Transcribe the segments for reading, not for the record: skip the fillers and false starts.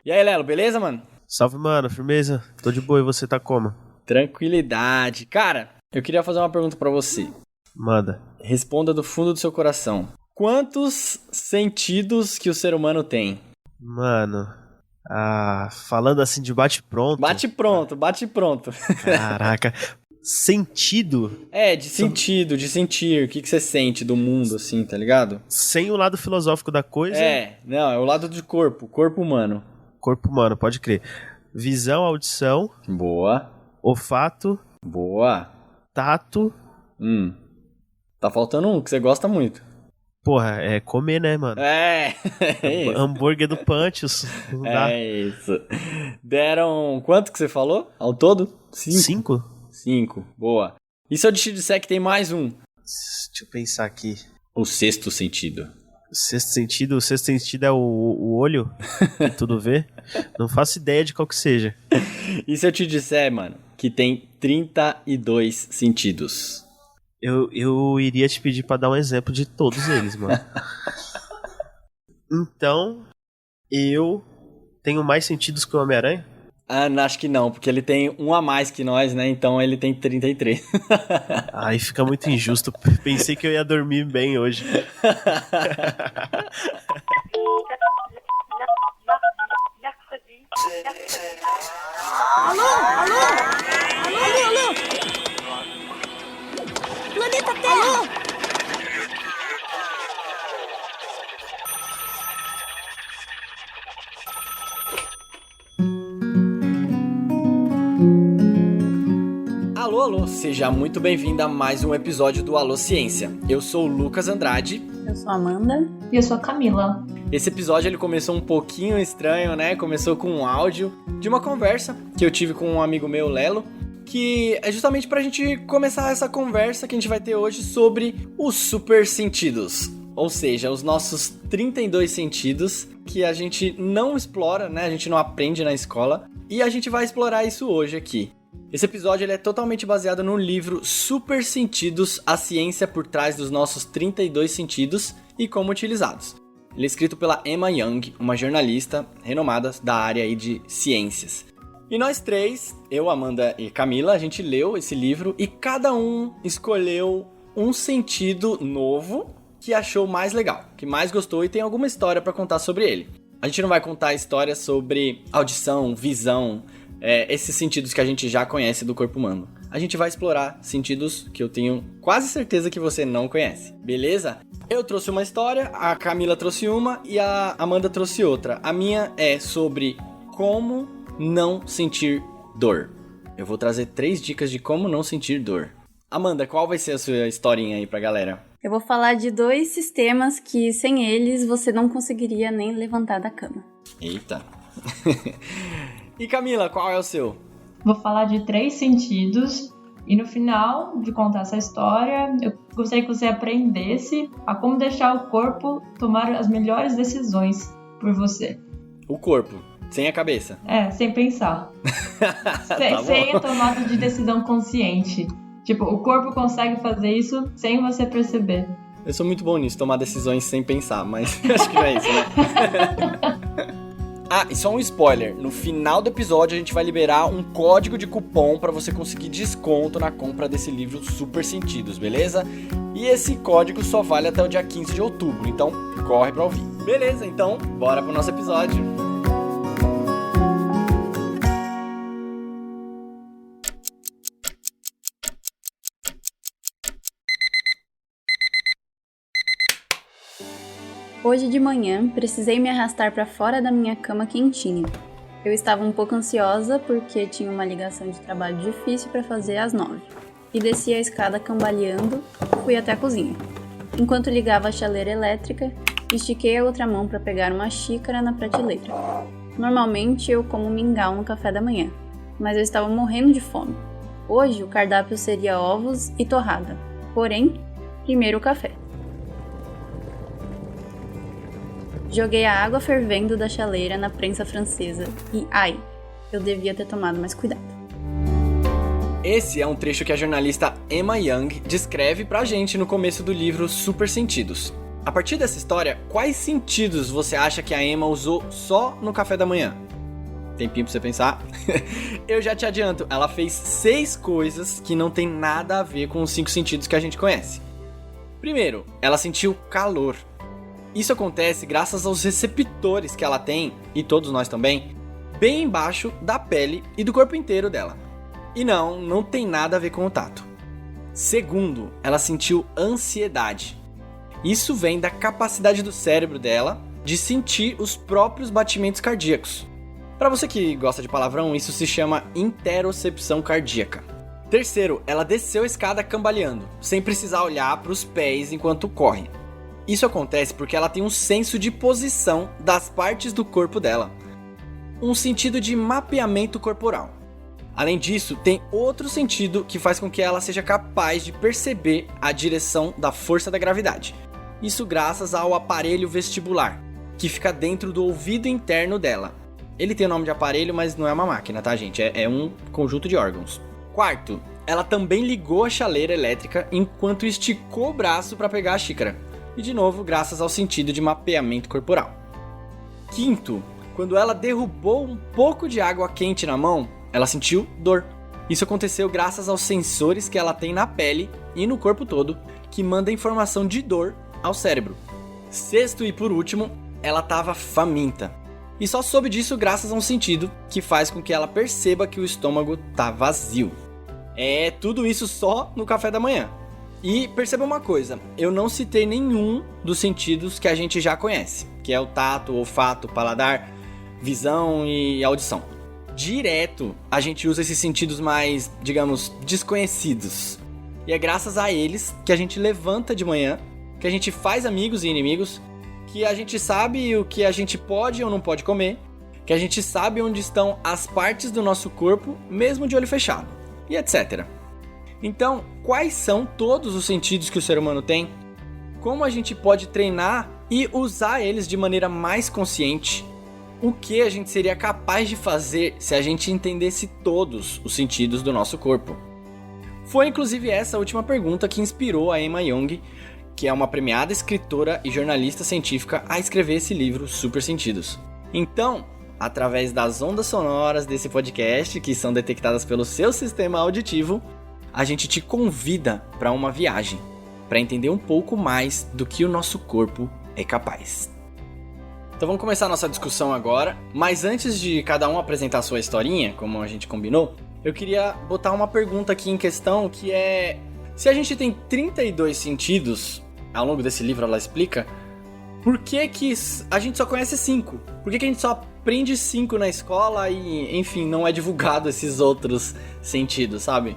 E aí, Lelo, beleza, mano? Salve, mano, firmeza? Tô de boa, e você tá como? Tranquilidade. Cara, eu queria fazer uma pergunta pra você. Manda. Responda do fundo do seu coração. Quantos sentidos que o ser humano tem? Mano, falando assim de bate-pronto... Bate pronto. Caraca, sentido? De sentido, de sentir. O que você sente do mundo, assim, tá ligado? Sem o lado filosófico da coisa... Não, é o lado de corpo humano. Corpo humano, pode crer. Visão, audição... Boa. Olfato... Boa. Tato... Tá faltando um que você gosta muito. Porra, é comer, né, mano? É isso. Hambúrguer do Panchos. Não dá. É isso. Deram... Quanto que você falou? Ao todo? 5? 5. Boa. E se eu te disser que tem mais um? Deixa eu pensar aqui. O sexto sentido. O sexto sentido é o olho? Que tudo vê? Não faço ideia de qual que seja. E se eu te disser, mano, que tem 32 sentidos? Eu iria te pedir pra dar um exemplo de todos eles, mano. Então, eu tenho mais sentidos que o Homem-Aranha? Acho que não, porque ele tem um a mais que nós, né? Então ele tem 33. Aí fica muito injusto. Pensei que eu ia dormir bem hoje. Alô? Planeta Terra! Alô, seja muito bem-vinda a mais um episódio do Alô Ciência. Eu sou o Lucas Andrade. Eu sou a Amanda. E eu sou a Camila. Esse episódio ele começou um pouquinho estranho, né? Começou com um áudio de uma conversa que eu tive com um amigo meu, Lelo, que é justamente pra gente começar essa conversa que a gente vai ter hoje sobre os super sentidos. Ou seja, os nossos 32 sentidos que a gente não explora, né? A gente não aprende na escola. E a gente vai explorar isso hoje aqui. Esse episódio ele é totalmente baseado no livro Super Sentidos, a ciência por trás dos nossos 32 sentidos e como utilizados. Ele é escrito pela Emma Young, uma jornalista renomada da área aí de ciências. E nós três, eu, Amanda e Camila, a gente leu esse livro e cada um escolheu um sentido novo que achou mais legal, que mais gostou e tem alguma história para contar sobre ele. A gente não vai contar histórias sobre audição, visão, esses sentidos que a gente já conhece do corpo humano. A gente vai explorar sentidos que eu tenho quase certeza que você não conhece, beleza? Eu trouxe uma história, a Camila trouxe uma e a Amanda trouxe outra. A minha é sobre como não sentir dor. Eu vou trazer 3 dicas de como não sentir dor. Amanda, qual vai ser a sua historinha aí pra galera? Eu vou falar de 2 sistemas que sem eles você não conseguiria nem levantar da cama. Eita. E Camila, qual é o seu? Vou falar de 3 sentidos e no final de contar essa história, eu gostaria que você aprendesse a como deixar o corpo tomar as melhores decisões por você. O corpo, sem a cabeça. Sem pensar. Sem a tomada de decisão consciente. Tipo, o corpo consegue fazer isso sem você perceber. Eu sou muito bom nisso, tomar decisões sem pensar, mas acho que não é isso, né? E só um spoiler, no final do episódio a gente vai liberar um código de cupom para você conseguir desconto na compra desse livro Super Sentidos, beleza? E esse código só vale até o dia 15 de outubro, então corre pra ouvir. Beleza, então bora pro nosso episódio. Hoje de manhã, precisei me arrastar para fora da minha cama quentinha. Eu estava um pouco ansiosa porque tinha uma ligação de trabalho difícil para fazer às 9. E desci a escada cambaleando, fui até a cozinha. Enquanto ligava a chaleira elétrica, estiquei a outra mão para pegar uma xícara na prateleira. Normalmente eu como mingau no café da manhã, mas eu estava morrendo de fome. Hoje o cardápio seria ovos e torrada, porém, primeiro o café. Joguei a água fervendo da chaleira na prensa francesa e, eu devia ter tomado mais cuidado. Esse é um trecho que a jornalista Emma Young descreve pra gente no começo do livro Super Sentidos. A partir dessa história, quais sentidos você acha que a Emma usou só no café da manhã? Tempinho pra você pensar. Eu já te adianto, ela fez 6 coisas que não tem nada a ver com os 5 sentidos que a gente conhece. Primeiro, ela sentiu calor. Isso acontece graças aos receptores que ela tem, e todos nós também, bem embaixo da pele e do corpo inteiro dela. E não tem nada a ver com o tato. Segundo, ela sentiu ansiedade. Isso vem da capacidade do cérebro dela de sentir os próprios batimentos cardíacos. Para você que gosta de palavrão, isso se chama interocepção cardíaca. Terceiro, ela desceu a escada cambaleando, sem precisar olhar para os pés enquanto corre. Isso acontece porque ela tem um senso de posição das partes do corpo dela. Um sentido de mapeamento corporal. Além disso, tem outro sentido que faz com que ela seja capaz de perceber a direção da força da gravidade. Isso graças ao aparelho vestibular, que fica dentro do ouvido interno dela. Ele tem o nome de aparelho, mas não é uma máquina, tá, gente? É um conjunto de órgãos. Quarto, ela também ligou a chaleira elétrica enquanto esticou o braço para pegar a xícara. E de novo, graças ao sentido de mapeamento corporal. Quinto, quando ela derrubou um pouco de água quente na mão, ela sentiu dor. Isso aconteceu graças aos sensores que ela tem na pele e no corpo todo, que manda informação de dor ao cérebro. Sexto e por último, ela estava faminta. E só soube disso graças a um sentido que faz com que ela perceba que o estômago tá vazio. É tudo isso só no café da manhã. E perceba uma coisa, eu não citei nenhum dos sentidos que a gente já conhece, que é o tato, olfato, paladar, visão e audição. Direto, a gente usa esses sentidos mais, digamos, desconhecidos. E é graças a eles que a gente levanta de manhã, que a gente faz amigos e inimigos, que a gente sabe o que a gente pode ou não pode comer, que a gente sabe onde estão as partes do nosso corpo, mesmo de olho fechado, e etc. Então, quais são todos os sentidos que o ser humano tem? Como a gente pode treinar e usar eles de maneira mais consciente? O que a gente seria capaz de fazer se a gente entendesse todos os sentidos do nosso corpo? Foi inclusive essa última pergunta que inspirou a Emma Young, que é uma premiada escritora e jornalista científica, a escrever esse livro Super Sentidos. Então, através das ondas sonoras desse podcast, que são detectadas pelo seu sistema auditivo, a gente te convida para uma viagem, para entender um pouco mais do que o nosso corpo é capaz. Então vamos começar a nossa discussão agora, mas antes de cada um apresentar a sua historinha, como a gente combinou, eu queria botar uma pergunta aqui em questão, que é: se a gente tem 32 sentidos, ao longo desse livro ela explica, por que a gente só conhece 5? Por que a gente só aprende 5 na escola e, enfim, não é divulgado esses outros sentidos, sabe?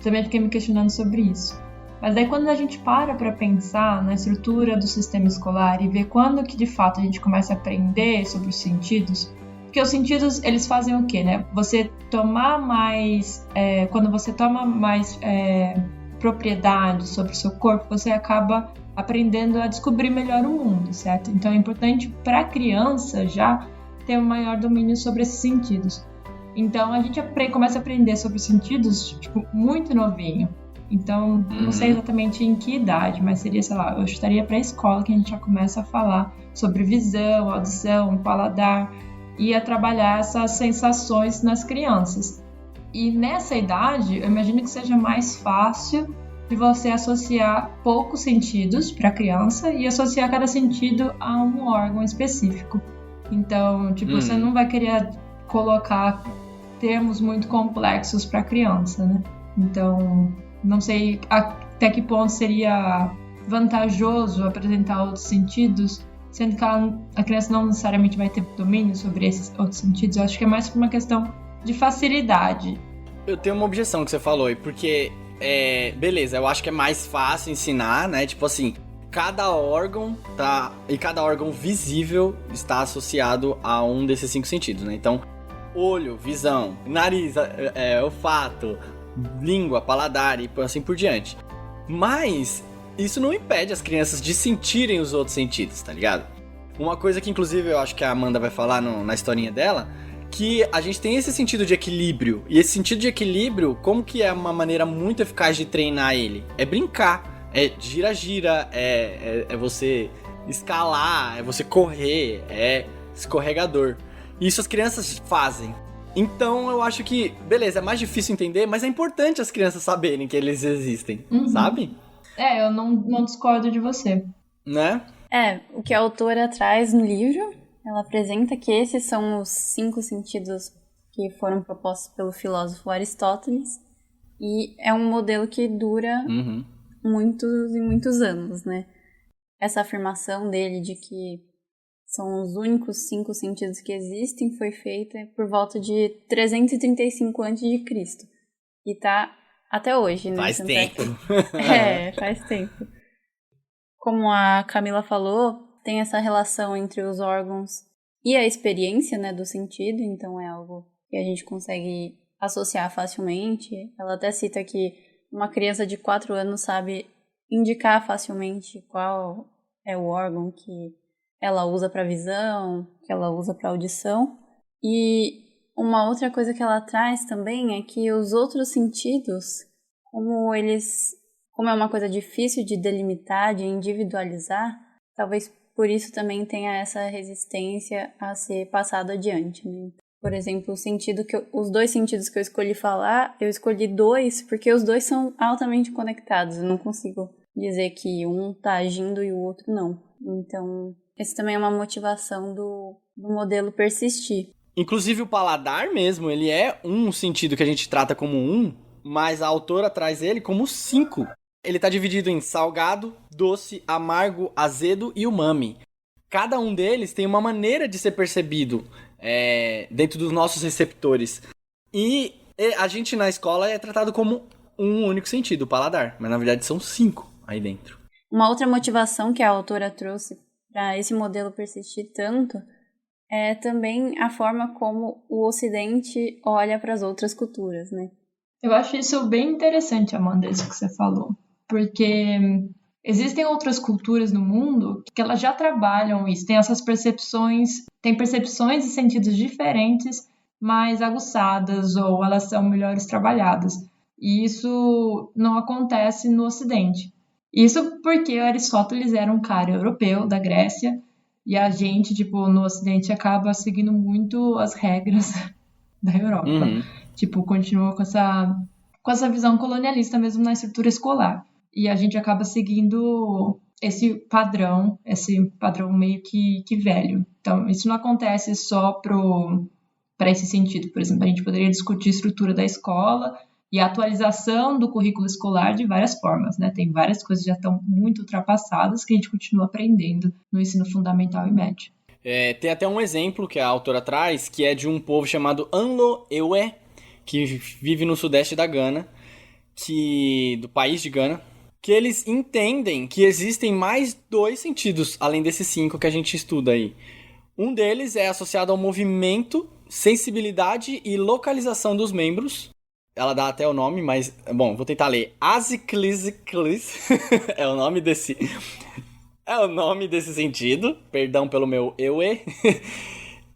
Também fiquei me questionando sobre isso. Mas daí quando a gente para pensar na estrutura do sistema escolar e ver quando que de fato a gente começa a aprender sobre os sentidos, porque os sentidos, eles fazem o quê, né? Você tomar mais... quando você toma mais propriedade sobre o seu corpo, você acaba aprendendo a descobrir melhor o mundo, certo? Então é importante para a criança já ter um maior domínio sobre esses sentidos. Então a gente começa a aprender sobre os sentidos, tipo, muito novinho. Então, não sei exatamente em que idade, mas seria, sei lá, eu estaria para a escola que a gente já começa a falar sobre visão, audição, paladar e a trabalhar essas sensações nas crianças. E nessa idade, eu imagino que seja mais fácil de você associar poucos sentidos para a criança e associar cada sentido a um órgão específico. Então, tipo, você não vai querer colocar termos muito complexos para a criança, né? Então, não sei até que ponto seria vantajoso apresentar outros sentidos, sendo que a criança não necessariamente vai ter domínio sobre esses outros sentidos. Eu acho que é mais por uma questão de facilidade. Eu tenho uma objeção que você falou aí, porque, beleza, eu acho que é mais fácil ensinar, né? Tipo assim, cada órgão cada órgão visível está associado a um desses 5 sentidos, né? Então, olho, visão, nariz, olfato, língua, paladar e assim por diante. Mas isso não impede as crianças de sentirem os outros sentidos, tá ligado? Uma coisa que inclusive eu acho que a Amanda vai falar na historinha dela, que a gente tem esse sentido de equilíbrio. E esse sentido de equilíbrio, como que é uma maneira muito eficaz de treinar ele? É brincar. É gira-gira, é você escalar, é você correr, é escorregador. Isso as crianças fazem. Então eu acho que, beleza, é mais difícil entender, mas é importante as crianças saberem que eles existem, sabe? Eu não discordo de você. Né? O que a autora traz no livro, ela apresenta que esses são os 5 sentidos que foram propostos pelo filósofo Aristóteles, e é um modelo que dura muitos e muitos anos, né? Essa afirmação dele de que são os únicos 5 sentidos que existem foi feita por volta de 335 a.C. E tá até hoje, né? Faz tempo. Faz tempo. Como a Camila falou, tem essa relação entre os órgãos e a experiência, né, do sentido, então é algo que a gente consegue associar facilmente. Ela até cita que uma criança de 4 anos sabe indicar facilmente qual é o órgão que ela usa para visão, que ela usa para audição. E uma outra coisa que ela traz também é que os outros sentidos, como é uma coisa difícil de delimitar, de individualizar, talvez por isso também tenha essa resistência a ser passado adiante, né? Por exemplo, os 2 sentidos que eu escolhi falar, eu escolhi 2 porque os 2 são altamente conectados. Eu não consigo dizer que um tá agindo e o outro não. Então, essa também é uma motivação do modelo persistir. Inclusive o paladar mesmo, ele é um sentido que a gente trata como 1, mas a autora traz ele como 5. Ele tá dividido em salgado, doce, amargo, azedo e umami. Cada um deles tem uma maneira de ser percebido dentro dos nossos receptores. E a gente na escola é tratado como um único sentido, o paladar. Mas na verdade são 5 aí dentro. Uma outra motivação que a autora trouxe para esse modelo persistir tanto é também a forma como o Ocidente olha para as outras culturas, né? Eu acho isso bem interessante, Amanda, isso que você falou. Porque existem outras culturas no mundo que elas já trabalham isso, tem essas percepções, tem percepções e sentidos diferentes, mais aguçadas, ou elas são melhores trabalhadas. E isso não acontece no Ocidente. Isso porque Aristóteles era um cara europeu, da Grécia, e a gente, no Ocidente, acaba seguindo muito as regras da Europa. Continua com essa visão colonialista mesmo na estrutura escolar. E a gente acaba seguindo esse padrão meio que velho. Então, isso não acontece só para esse sentido. Por exemplo, a gente poderia discutir a estrutura da escola e a atualização do currículo escolar de várias formas, né? Tem várias coisas que já estão muito ultrapassadas que a gente continua aprendendo no ensino fundamental e médio. Tem até um exemplo que a autora traz, que é de um povo chamado Anlo-Ewe, que vive no sudeste da Gana, do país de Gana, que eles entendem que existem mais 2 sentidos, além desses 5 que a gente estuda aí. Um deles é associado ao movimento, sensibilidade e localização dos membros. Ela dá até o nome, mas... Bom, vou tentar ler. Aziclisiclis é o nome desse sentido. Perdão pelo meu eue.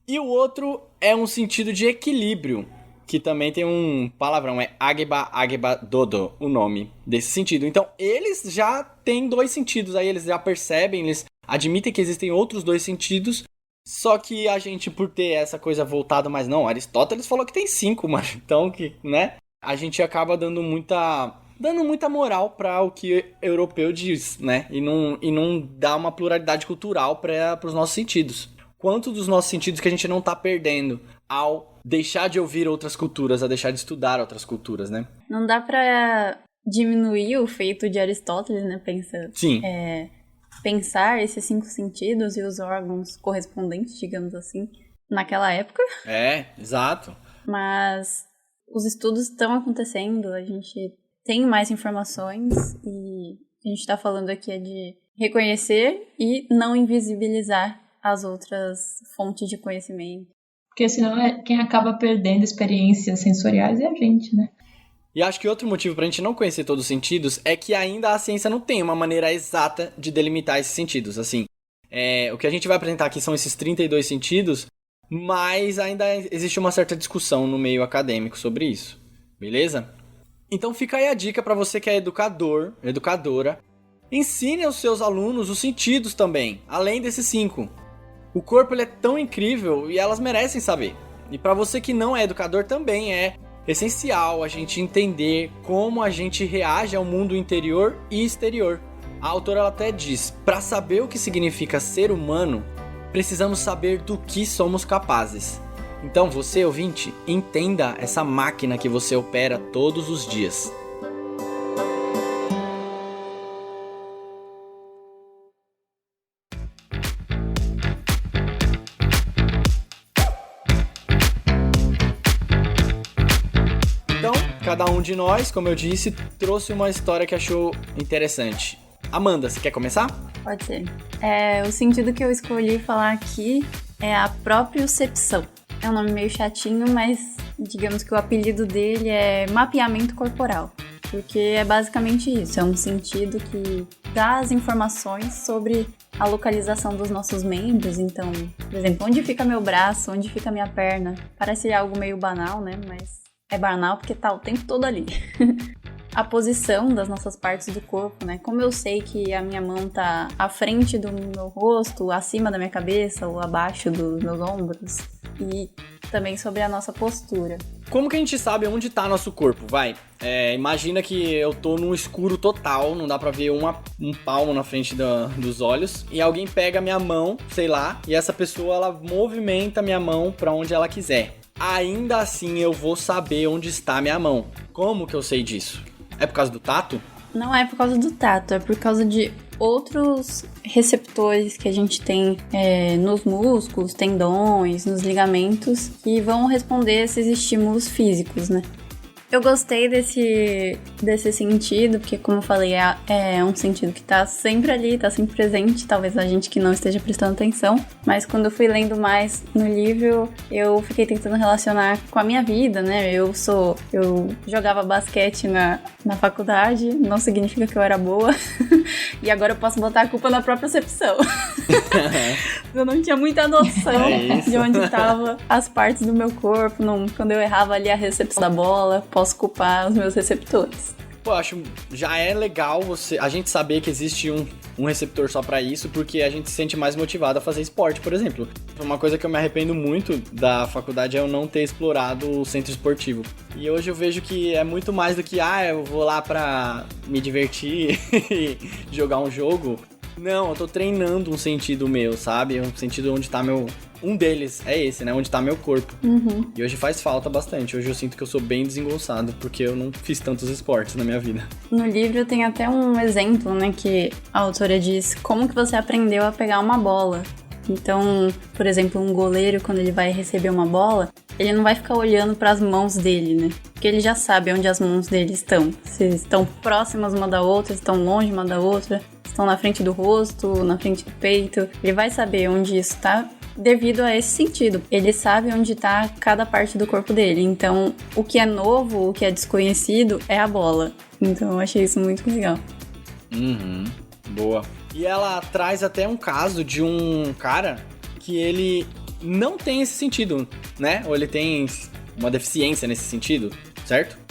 E o outro é um sentido de equilíbrio, que também tem um palavrão, é Ageba Dodo, o nome desse sentido. Então, eles já têm 2 sentidos, aí eles já percebem, eles admitem que existem outros 2 sentidos, só que a gente, por ter essa coisa voltada, mas não, Aristóteles falou que tem 5, mano, então, né, a gente acaba dando muita moral para o que o europeu diz, né, e não dá uma pluralidade cultural para os nossos sentidos. Quanto dos nossos sentidos que a gente não tá perdendo ao deixar de ouvir outras culturas, a deixar de estudar outras culturas, né? Não dá pra diminuir o feito de Aristóteles, né? Sim. Pensar esses 5 sentidos e os órgãos correspondentes, digamos assim, naquela época. Exato. Mas os estudos estão acontecendo, a gente tem mais informações e a gente tá falando aqui de reconhecer e não invisibilizar as outras fontes de conhecimento. Porque senão quem acaba perdendo experiências sensoriais é a gente, né? E acho que outro motivo pra gente não conhecer todos os sentidos é que ainda a ciência não tem uma maneira exata de delimitar esses sentidos. Assim, o que a gente vai apresentar aqui são esses 32 sentidos, mas ainda existe uma certa discussão no meio acadêmico sobre isso, beleza? Então fica aí a dica pra você que é educador, educadora, ensine aos seus alunos os sentidos também, além desses 5. O corpo ele é tão incrível e elas merecem saber. E para você que não é educador também é essencial a gente entender como a gente reage ao mundo interior e exterior. A autora ela até diz, para saber o que significa ser humano, precisamos saber do que somos capazes. Então você, ouvinte, entenda essa máquina que você opera todos os dias. Então, cada um de nós, como eu disse, trouxe uma história que achou interessante. Amanda, você quer começar? Pode ser. O sentido que eu escolhi falar aqui é a propriocepção. É um nome meio chatinho, mas digamos que o apelido dele é mapeamento corporal. Porque é basicamente isso, é um sentido que dá as informações sobre a localização dos nossos membros. Então, por exemplo, onde fica meu braço, onde fica minha perna. Parece algo meio banal, né? Mas é banal porque tá o tempo todo ali. A posição das nossas partes do corpo, né? Como eu sei que a minha mão tá à frente do meu rosto, acima da minha cabeça ou abaixo dos meus ombros. E também sobre a nossa postura. Como que a gente sabe onde tá nosso corpo? Vai, imagina que eu tô num escuro total, não dá pra ver um palmo na frente dos olhos, e alguém pega minha mão, sei lá, e essa pessoa ela movimenta minha mão pra onde ela quiser. Ainda assim eu vou saber onde está minha mão. Como que eu sei disso? É por causa do tato? Não é por causa do tato, é por causa de outros receptores que a gente tem nos músculos, tendões, nos ligamentos, que vão responder a esses estímulos físicos, né? Eu gostei desse sentido, porque como eu falei, é um sentido que tá sempre ali, tá sempre presente, talvez a gente que não esteja prestando atenção, mas quando eu fui lendo mais no livro, eu fiquei tentando relacionar com a minha vida, né? Eu jogava basquete na faculdade, não significa que eu era boa, e agora eu posso botar a culpa na própria percepção. Eu não tinha muita noção de onde estavam as partes do meu corpo, quando eu errava ali a recepção da bola, posso culpar os meus receptores. Pô, acho já é legal a gente saber que existe um receptor só pra isso, porque a gente se sente mais motivado a fazer esporte, por exemplo. Uma coisa que eu me arrependo muito da faculdade é eu não ter explorado o centro esportivo. E hoje eu vejo que é muito mais do que, eu vou lá pra me divertir e jogar um jogo. Não, eu tô treinando um sentido meu, sabe? Um sentido onde tá meu... Um deles é esse, né? Onde tá meu corpo. Uhum. E hoje faz falta bastante. Hoje eu sinto que eu sou bem desengonçado, porque eu não fiz tantos esportes na minha vida. No livro tem até um exemplo, né? Que a autora diz como que você aprendeu a pegar uma bola. Então, por exemplo, um goleiro, quando ele vai receber uma bola, ele não vai ficar olhando para as mãos dele, né? Porque ele já sabe onde as mãos dele estão. Se estão próximas uma da outra, se estão longe uma da outra, se estão na frente do rosto, na frente do peito. Ele vai saber onde isso tá devido a esse sentido. Ele sabe onde tá cada parte do corpo dele. Então, o que é novo, o que é desconhecido é a bola. Então, eu achei isso muito legal. Boa. E ela traz até um caso de um cara que ele não tem esse sentido, né? Ou ele tem uma deficiência nesse sentido, certo?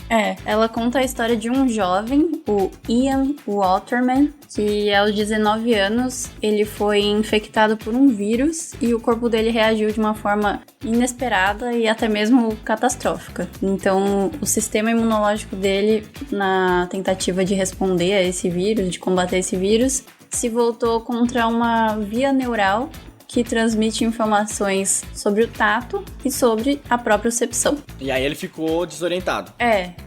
Ela conta a história de um jovem, o Ian Waterman, que aos 19 anos ele foi infectado por um vírus e o corpo dele reagiu de uma forma inesperada e até mesmo catastrófica. Então, o sistema imunológico dele, na tentativa de responder a esse vírus, de combater esse vírus, se voltou contra uma via neural que transmite informações sobre o tato e sobre a propriocepção. E aí ele ficou desorientado.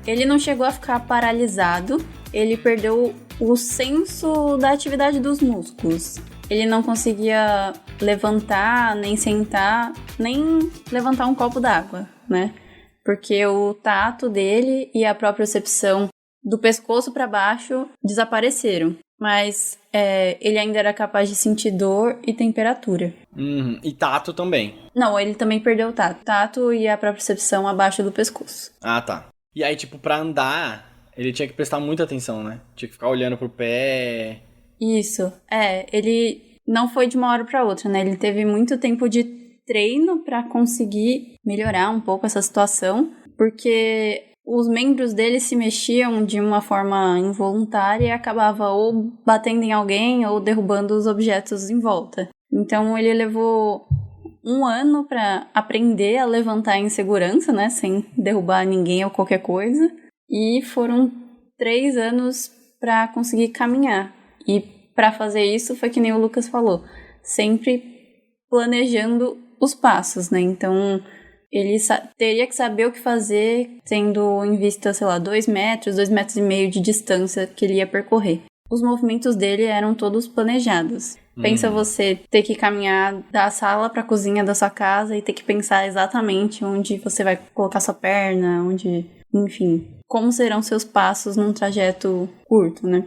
Ele não chegou a ficar paralisado, ele perdeu o senso da atividade dos músculos. Ele não conseguia levantar, nem sentar, nem levantar um copo d'água, né? Porque o tato dele e a propriocepção do pescoço para baixo desapareceram. Mas ele ainda era capaz de sentir dor e temperatura. E tato também. Não, ele também perdeu o tato. Tato e a propriocepção abaixo do pescoço. Ah, tá. E aí, tipo, pra andar, ele tinha que prestar muita atenção, né? Tinha que ficar olhando pro pé. Isso. Ele não foi de uma hora pra outra, né? Ele teve muito tempo de treino pra conseguir melhorar um pouco essa situação. Porque os membros dele se mexiam de uma forma involuntária e acabava ou batendo em alguém ou derrubando os objetos em volta. Então ele levou 1 ano para aprender a levantar em segurança, né, sem derrubar ninguém ou qualquer coisa. E foram 3 anos para conseguir caminhar. E para fazer isso foi que nem o Lucas falou, sempre planejando os passos, né? Então ele teria que saber o que fazer, tendo em vista, sei lá, 2 metros, 2,5 metros de distância que ele ia percorrer. Os movimentos dele eram todos planejados. Pensa você ter que caminhar da sala para a cozinha da sua casa e ter que pensar exatamente onde você vai colocar sua perna, onde, enfim, como serão seus passos num trajeto curto, né?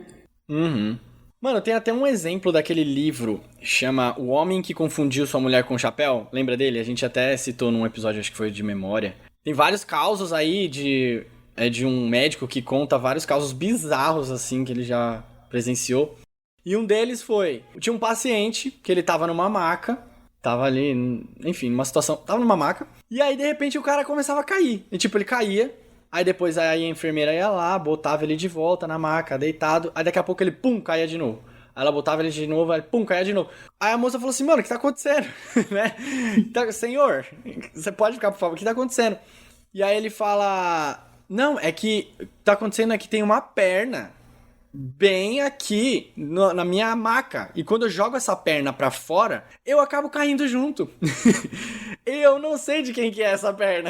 Uhum. Mano, tem até um exemplo daquele livro, chama O Homem que Confundiu Sua Mulher com o Chapéu. Lembra dele? A gente até citou num episódio, acho que foi de memória. Tem vários casos aí de um médico que conta vários casos bizarros, assim, que ele já presenciou. E um deles foi, tinha um paciente que ele tava numa maca, tava ali, enfim, numa situação, tava numa maca, e aí de repente o cara começava a cair. E tipo, ele caía, aí depois aí a enfermeira ia lá, botava ele de volta na maca, deitado, aí daqui a pouco ele, pum, caía de novo. Aí ela botava ele de novo, aí pum, caía de novo. Aí a moça falou assim, mano, o que tá acontecendo? Né? Senhor, você pode ficar, por favor, o que tá acontecendo? E aí ele fala, não, é que tá acontecendo é que tem uma perna bem aqui na minha maca. E quando eu jogo essa perna pra fora, eu acabo caindo junto. Eu não sei de quem que é essa perna.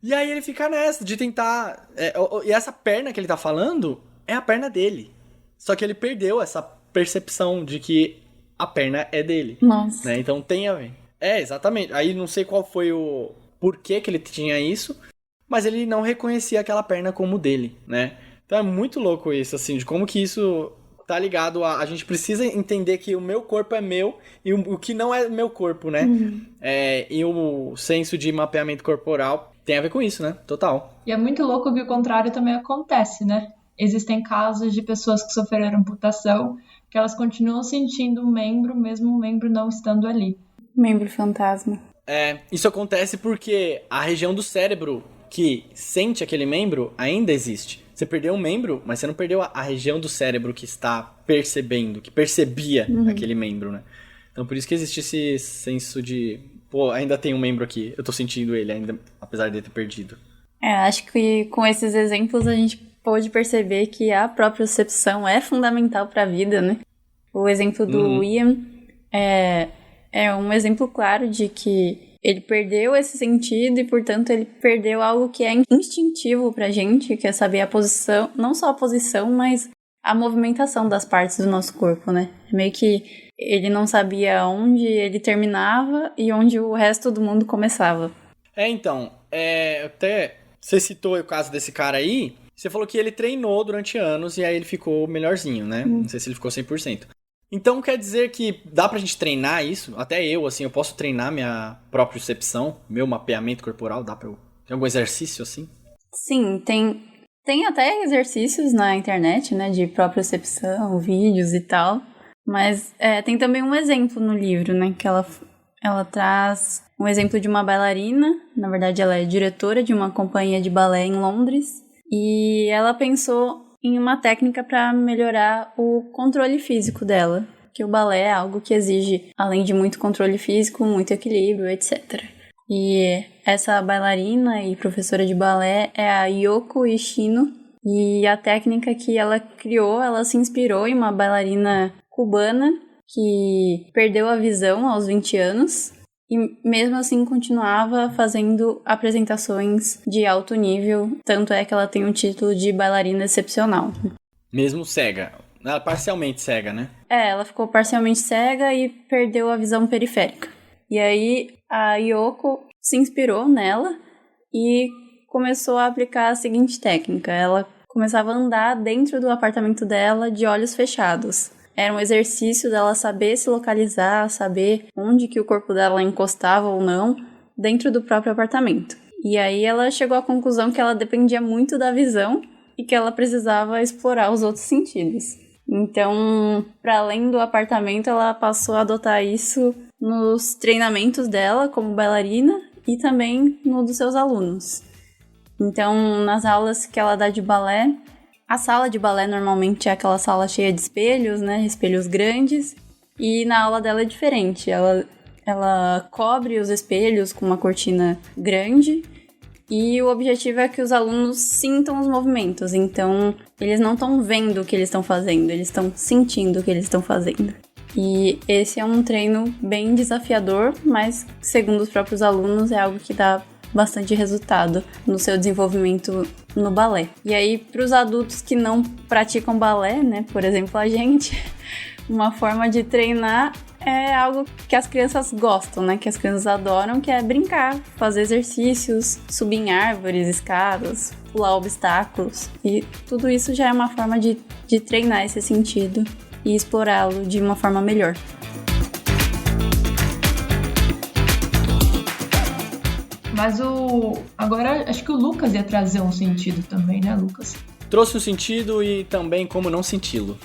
E aí ele fica nessa, de tentar... e essa perna que ele tá falando é a perna dele. Só que ele perdeu essa percepção de que a perna é dele. Nossa. Né? Então tem a ver. Exatamente. Aí não sei qual foi o porquê que ele tinha isso, mas ele não reconhecia aquela perna como dele, né? Então é muito louco isso, assim, de como que isso tá ligado a gente precisa entender que o meu corpo é meu e o que não é meu corpo, né? Uhum. E o senso de mapeamento corporal tem a ver com isso, né? Total. E é muito louco que o contrário também acontece, né? Existem casos de pessoas que sofreram amputação que elas continuam sentindo um membro, mesmo o membro não estando ali. Membro fantasma. Isso acontece porque a região do cérebro que sente aquele membro ainda existe. Você perdeu um membro, mas você não perdeu a região do cérebro que está percebendo, que percebia aquele membro, né? Então por isso que existe esse senso de, pô, ainda tem um membro aqui, eu tô sentindo ele ainda, apesar de ter perdido. Acho que com esses exemplos a gente pôde perceber que a propriocepção é fundamental para a vida, né? O exemplo do Ian é um exemplo claro de que ele perdeu esse sentido e, portanto, ele perdeu algo que é instintivo pra gente, que é saber a posição, não só a posição, mas a movimentação das partes do nosso corpo, né? Meio que ele não sabia onde ele terminava e onde o resto do mundo começava. Então, até você citou o caso desse cara aí, você falou que ele treinou durante anos e aí ele ficou melhorzinho, né? Não sei se ele ficou 100%. Então quer dizer que dá pra gente treinar isso? Até eu, assim, eu posso treinar minha propriocepção, meu mapeamento corporal, dá pra eu... Tem algum exercício assim? Sim, tem até exercícios na internet, né, de propriocepção, vídeos e tal, mas tem também um exemplo no livro, né, que ela traz um exemplo de uma bailarina, na verdade ela é diretora de uma companhia de balé em Londres, e ela pensou em uma técnica para melhorar o controle físico dela, que o balé é algo que exige, além de muito controle físico, muito equilíbrio, etc. E essa bailarina e professora de balé é a Yoko Ishino, e a técnica que ela criou, ela se inspirou em uma bailarina cubana que perdeu a visão aos 20 anos, e mesmo assim continuava fazendo apresentações de alto nível, tanto é que ela tem o título de bailarina excepcional. Mesmo cega. Ela parcialmente cega, né? Ela ficou parcialmente cega e perdeu a visão periférica. E aí a Yoko se inspirou nela e começou a aplicar a seguinte técnica. Ela começava a andar dentro do apartamento dela de olhos fechados. Era um exercício dela saber se localizar, saber onde que o corpo dela encostava ou não dentro do próprio apartamento. E aí ela chegou à conclusão que ela dependia muito da visão e que ela precisava explorar os outros sentidos. Então, para além do apartamento, ela passou a adotar isso nos treinamentos dela como bailarina e também no dos seus alunos. Então, nas aulas que ela dá de balé, a sala de balé normalmente é aquela sala cheia de espelhos, né? Espelhos grandes. E na aula dela é diferente. Ela cobre os espelhos com uma cortina grande. E o objetivo é que os alunos sintam os movimentos. Então, eles não estão vendo o que eles estão fazendo, eles estão sentindo o que eles estão fazendo. E esse é um treino bem desafiador, mas, segundo os próprios alunos, é algo que dá bastante resultado no seu desenvolvimento no balé. E aí, para os adultos que não praticam balé, né, por exemplo, a gente, uma forma de treinar é algo que as crianças gostam, né, que as crianças adoram, que é brincar, fazer exercícios, subir em árvores, escadas, pular obstáculos. E tudo isso já é uma forma de treinar esse sentido e explorá-lo de uma forma melhor. Mas agora acho que o Lucas ia trazer um sentido também, né, Lucas? Trouxe um sentido e também como não senti-lo.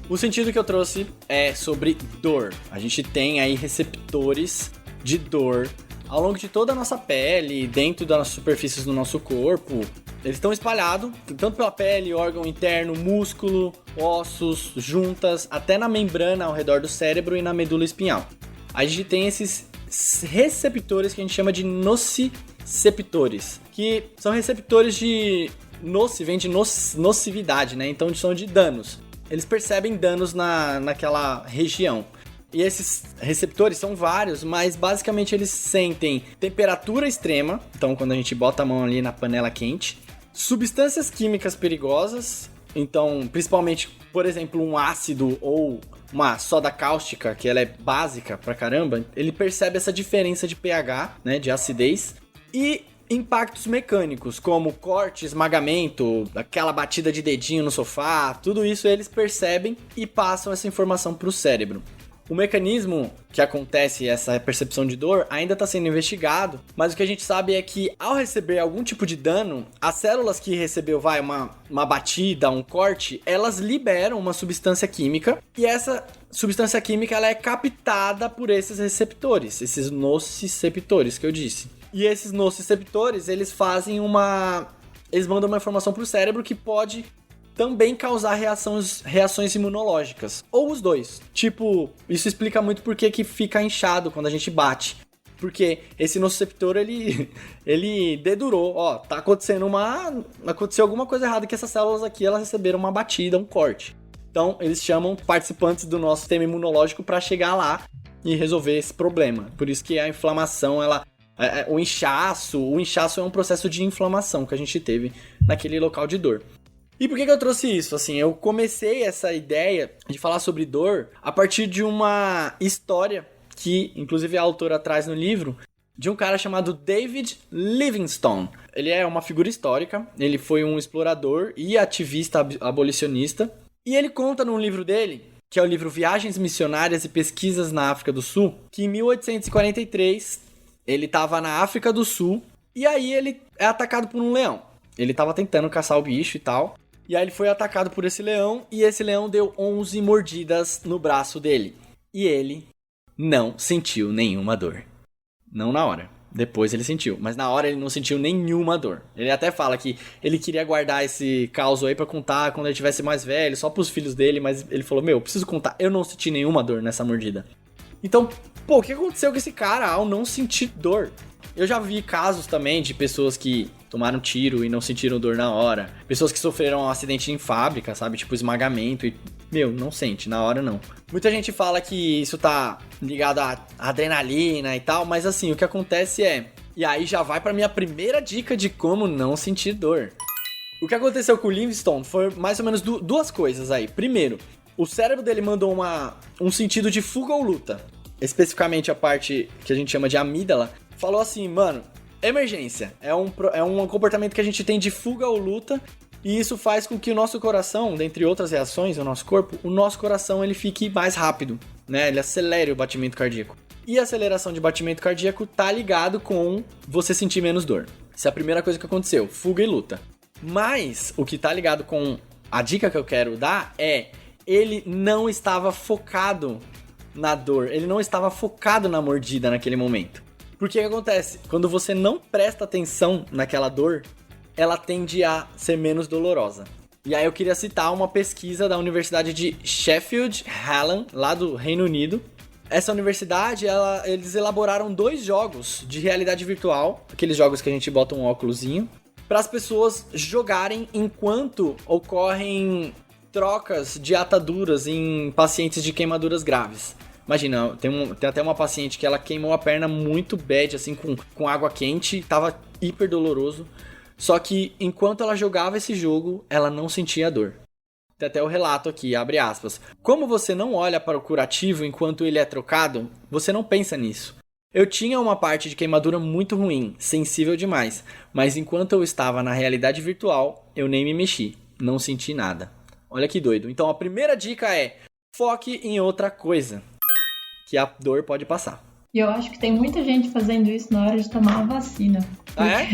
O sentido que eu trouxe é sobre dor. A gente tem aí receptores de dor ao longo de toda a nossa pele, dentro das superfícies do nosso corpo. Eles estão espalhados, tanto pela pele, órgão interno, músculo, ossos, juntas, até na membrana ao redor do cérebro e na medula espinhal. A gente tem esses receptores que a gente chama de nociceptores, que são receptores de vem de nocividade, né? Então são de danos. Eles percebem danos naquela região. E esses receptores são vários, mas basicamente eles sentem temperatura extrema, então quando a gente bota a mão ali na panela quente, substâncias químicas perigosas, então principalmente, por exemplo, um ácido ou uma soda cáustica, que ela é básica pra caramba, ele percebe essa diferença de pH, né, de acidez, e impactos mecânicos, como corte, esmagamento, aquela batida de dedinho no sofá, tudo isso eles percebem e passam essa informação para o cérebro. O mecanismo que acontece essa percepção de dor ainda está sendo investigado, mas o que a gente sabe é que ao receber algum tipo de dano, as células que recebeu uma batida, um corte, elas liberam uma substância química e essa substância química ela é captada por esses receptores, esses nociceptores que eu disse. E esses nociceptores, eles mandam uma informação para o cérebro que pode também causar reações imunológicas. Ou os dois. Tipo, isso explica muito por que fica inchado quando a gente bate. Porque esse nociceptor, ele dedurou. Ó, aconteceu alguma coisa errada que essas células aqui, elas receberam uma batida, um corte. Então, eles chamam participantes do nosso sistema imunológico para chegar lá e resolver esse problema. Por isso que a inflamação, o inchaço é um processo de inflamação que a gente teve naquele local de dor. E por que eu trouxe isso? Assim, eu comecei essa ideia de falar sobre dor a partir de uma história que, inclusive, a autora traz no livro, de um cara chamado David Livingstone. Ele é uma figura histórica, ele foi um explorador e ativista abolicionista, e ele conta num livro dele, que é o livro Viagens Missionárias e Pesquisas na África do Sul, que em 1843 ele estava na África do Sul e aí ele é atacado por um leão. Ele estava tentando caçar o bicho e tal. E aí ele foi atacado por esse leão e esse leão deu 11 mordidas no braço dele. E ele não sentiu nenhuma dor. Não na hora. Depois ele sentiu. Mas na hora ele não sentiu nenhuma dor. Ele até fala que ele queria guardar esse caos aí pra contar quando ele tivesse mais velho, só pros filhos dele. Mas ele falou, preciso contar. Eu não senti nenhuma dor nessa mordida. Então, o que aconteceu com esse cara ao não sentir dor? Eu já vi casos também de pessoas que tomaram tiro e não sentiram dor na hora. Pessoas que sofreram um acidente em fábrica, sabe? Tipo esmagamento e, não sente, na hora não. Muita gente fala que isso tá ligado à adrenalina e tal, mas assim, o que acontece é... E aí já vai pra minha primeira dica de como não sentir dor. O que aconteceu com o Livingstone foi mais ou menos duas coisas aí. Primeiro, o cérebro dele mandou um sentido de fuga ou luta. Especificamente a parte que a gente chama de amígdala. Falou assim, mano, emergência. É um comportamento que a gente tem de fuga ou luta. E isso faz com que o nosso coração, dentre outras reações do nosso corpo, o nosso coração ele fique mais rápido, né? Ele acelere o batimento cardíaco. E a aceleração de batimento cardíaco tá ligado com você sentir menos dor. Essa é a primeira coisa que aconteceu, fuga e luta. Mas o que tá ligado com a dica que eu quero dar é... Ele não estava focado na dor, ele não estava focado na mordida naquele momento. Porque o que acontece? Quando você não presta atenção naquela dor, ela tende a ser menos dolorosa. E aí eu queria citar uma pesquisa da Universidade de Sheffield Hallam, lá do Reino Unido. Essa universidade, eles elaboraram 2 jogos de realidade virtual, aqueles jogos que a gente bota um óculosinho, para as pessoas jogarem enquanto ocorrem trocas de ataduras em pacientes de queimaduras graves. Imagina, tem até uma paciente que ela queimou a perna muito bad, assim, com água quente, tava hiper doloroso. Só que enquanto ela jogava esse jogo, ela não sentia dor. Tem até o relato aqui, abre aspas. Como você não olha para o curativo enquanto ele é trocado, você não pensa nisso. Eu tinha uma parte de queimadura muito ruim, sensível demais, mas enquanto eu estava na realidade virtual, eu nem me mexi, não senti nada. Olha que doido. Então a primeira dica é, foque em outra coisa, que a dor pode passar. E eu acho que tem muita gente fazendo isso na hora de tomar a vacina. Ah, é?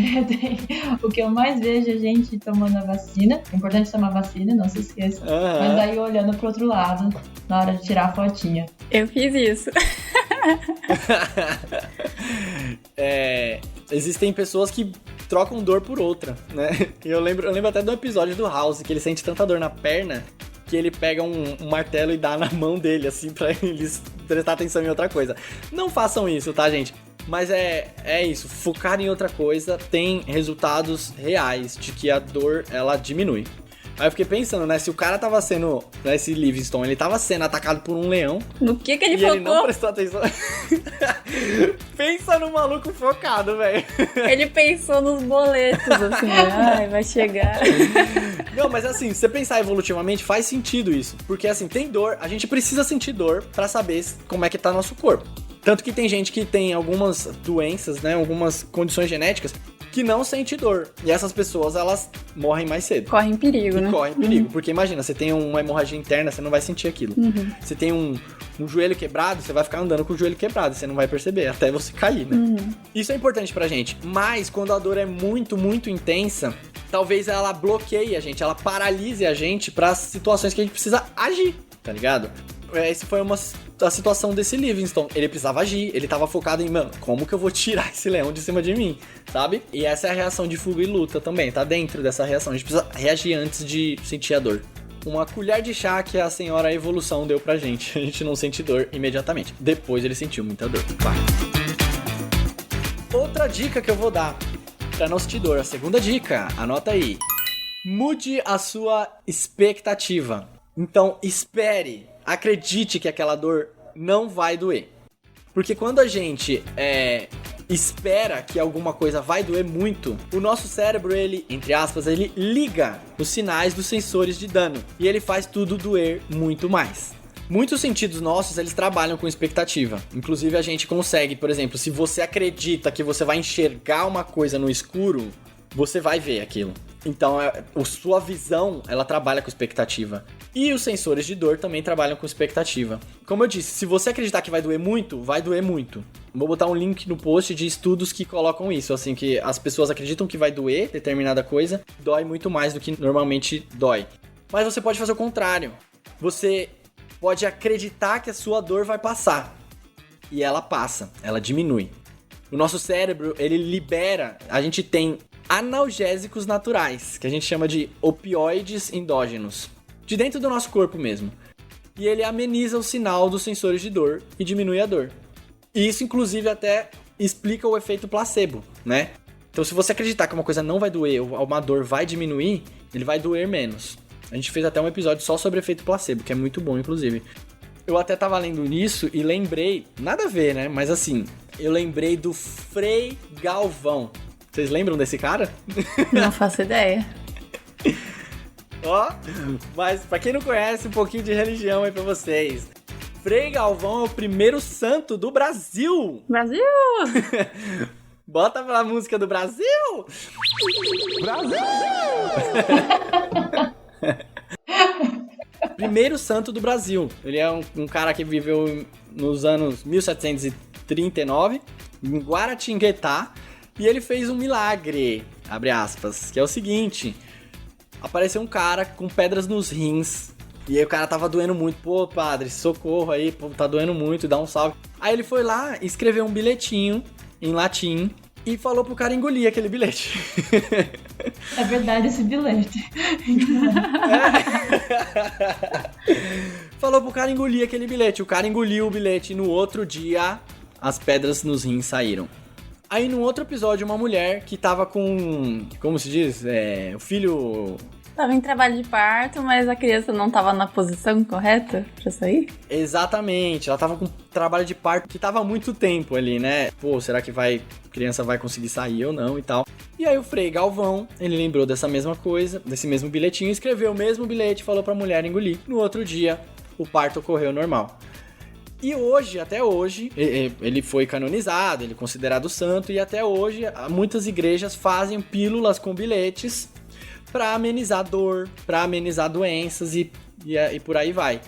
O que eu mais vejo é gente tomando a vacina. É importante tomar vacina, não se esqueça. Uhum. Mas aí olhando pro outro lado, na hora de tirar a fotinha. Eu fiz isso. Existem pessoas que trocam dor por outra, né? E eu lembro até do episódio do House, que ele sente tanta dor na perna que ele pega um martelo e dá na mão dele, assim, pra eles prestar atenção em outra coisa. Não façam isso, tá, gente? Mas é isso, focar em outra coisa tem resultados reais de que a dor, ela diminui. Aí eu fiquei pensando, né, se o cara tava sendo, né, esse Livingstone, ele tava sendo atacado por um leão. No que ele e focou? ele não prestou atenção. Pensa no maluco focado, velho. Ele pensou nos boletos, assim, ai, vai chegar. Não, mas assim, se você pensar evolutivamente, faz sentido isso. Porque assim, tem dor, a gente precisa sentir dor pra saber como é que tá nosso corpo. Tanto que tem gente que tem algumas doenças, né, algumas condições genéticas que não sente dor. E essas pessoas, elas morrem mais cedo. Correm perigo, né? Correm perigo. Porque imagina, você tem uma hemorragia interna, você não vai sentir aquilo. Você tem um joelho quebrado, você vai ficar andando com o joelho quebrado, você não vai perceber, até você cair, né? Isso é importante pra gente. Mas quando a dor é muito, muito intensa, talvez ela bloqueie a gente, ela paralise a gente pra situações que a gente precisa agir, tá ligado? Essa foi a situação desse Livingstone. Ele precisava agir, ele tava focado em, mano, como que eu vou tirar esse leão de cima de mim, sabe? E essa é a reação de fuga e luta também, tá dentro dessa reação. A gente precisa reagir antes de sentir a dor. Uma colher de chá que a senhora evolução deu pra gente. A gente não sente dor imediatamente. Depois ele sentiu muita dor. Vai. Outra dica que eu vou dar pra não sentir dor. A segunda dica, anota aí. Mude a sua expectativa. Então, espere. Acredite que aquela dor não vai doer. Porque quando a gente espera que alguma coisa vai doer muito, o nosso cérebro, ele, entre aspas, ele liga os sinais dos sensores de dano. E ele faz tudo doer muito mais. Muitos sentidos nossos, eles trabalham com expectativa. Inclusive, a gente consegue, por exemplo, se você acredita que você vai enxergar uma coisa no escuro, você vai ver aquilo. Então, a sua visão, ela trabalha com expectativa. E os sensores de dor também trabalham com expectativa. Como eu disse, se você acreditar que vai doer muito, vai doer muito. Vou botar um link no post de estudos que colocam isso, assim, que as pessoas acreditam que vai doer determinada coisa, dói muito mais do que normalmente dói. Mas você pode fazer o contrário. Você pode acreditar que a sua dor vai passar. E ela passa, ela diminui. O nosso cérebro, ele libera, a gente tem analgésicos naturais, que a gente chama de opioides endógenos, de dentro do nosso corpo mesmo. E ele ameniza o sinal dos sensores de dor e diminui a dor. E isso, inclusive, até explica o efeito placebo, né? Então, se você acreditar que uma coisa não vai doer ou uma dor vai diminuir, ele vai doer menos. A gente fez até um episódio só sobre efeito placebo, que é muito bom, inclusive. Eu até tava lendo nisso e lembrei, nada a ver, né? Mas assim, eu lembrei do Frei Galvão. Vocês lembram desse cara? Não faço ideia. Ó, mas pra quem não conhece, um pouquinho de religião aí pra vocês. Frei Galvão é o primeiro santo do Brasil. Brasil! Bota a música do Brasil! Brasil! Primeiro santo do Brasil. Ele é um cara que viveu nos anos 1739, em Guaratinguetá, e ele fez um milagre, abre aspas, que é o seguinte: apareceu um cara com pedras nos rins, e aí o cara tava doendo muito. Pô, padre, socorro aí, pô, tá doendo muito, dá um salve. Aí ele foi lá e escreveu um bilhetinho em latim e falou pro cara engolir aquele bilhete. É verdade esse bilhete. Falou pro cara engolir aquele bilhete. O cara engoliu o bilhete e no outro dia as pedras nos rins saíram. Aí no outro episódio, uma mulher que tava com, como se diz, o filho... Tava em trabalho de parto, mas a criança não tava na posição correta pra sair? Exatamente, ela tava com trabalho de parto que tava há muito tempo ali, né? Pô, será que a criança vai conseguir sair ou não e tal? E aí o Frei Galvão, ele lembrou dessa mesma coisa, desse mesmo bilhetinho, escreveu o mesmo bilhete e falou pra mulher engolir. No outro dia, o parto ocorreu normal. E hoje, até hoje, ele foi canonizado, ele é considerado santo, e até hoje muitas igrejas fazem pílulas com bilhetes pra amenizar dor, pra amenizar doenças e por aí vai.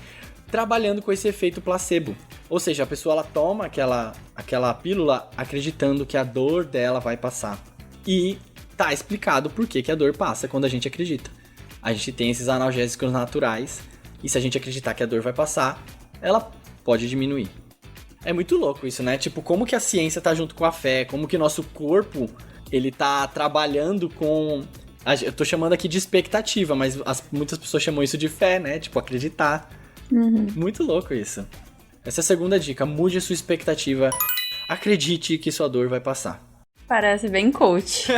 Trabalhando com esse efeito placebo. Ou seja, a pessoa ela toma aquela pílula acreditando que a dor dela vai passar. E tá explicado por que a dor passa quando a gente acredita. A gente tem esses analgésicos naturais e se a gente acreditar que a dor vai passar, ela pode diminuir. É muito louco isso, né? Tipo, como que a ciência tá junto com a fé, como que nosso corpo, ele tá trabalhando com... Eu tô chamando aqui de expectativa, mas muitas pessoas chamam isso de fé, né? Tipo, acreditar. Uhum. Muito louco isso. Essa é a segunda dica. Mude a sua expectativa. Acredite que sua dor vai passar. Parece bem coach.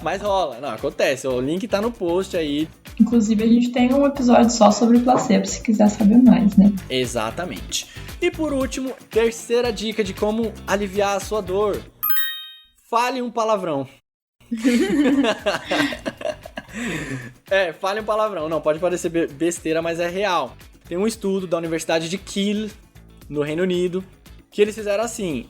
Mas rola. Não, acontece. O link tá no post aí. Inclusive, a gente tem um episódio só sobre placebo, se quiser saber mais, né? Exatamente. E por último, terceira dica de como aliviar a sua dor. Fale um palavrão. Fale um palavrão. Não, pode parecer besteira, mas é real. Tem um estudo da Universidade de Kiel, no Reino Unido, que eles fizeram assim,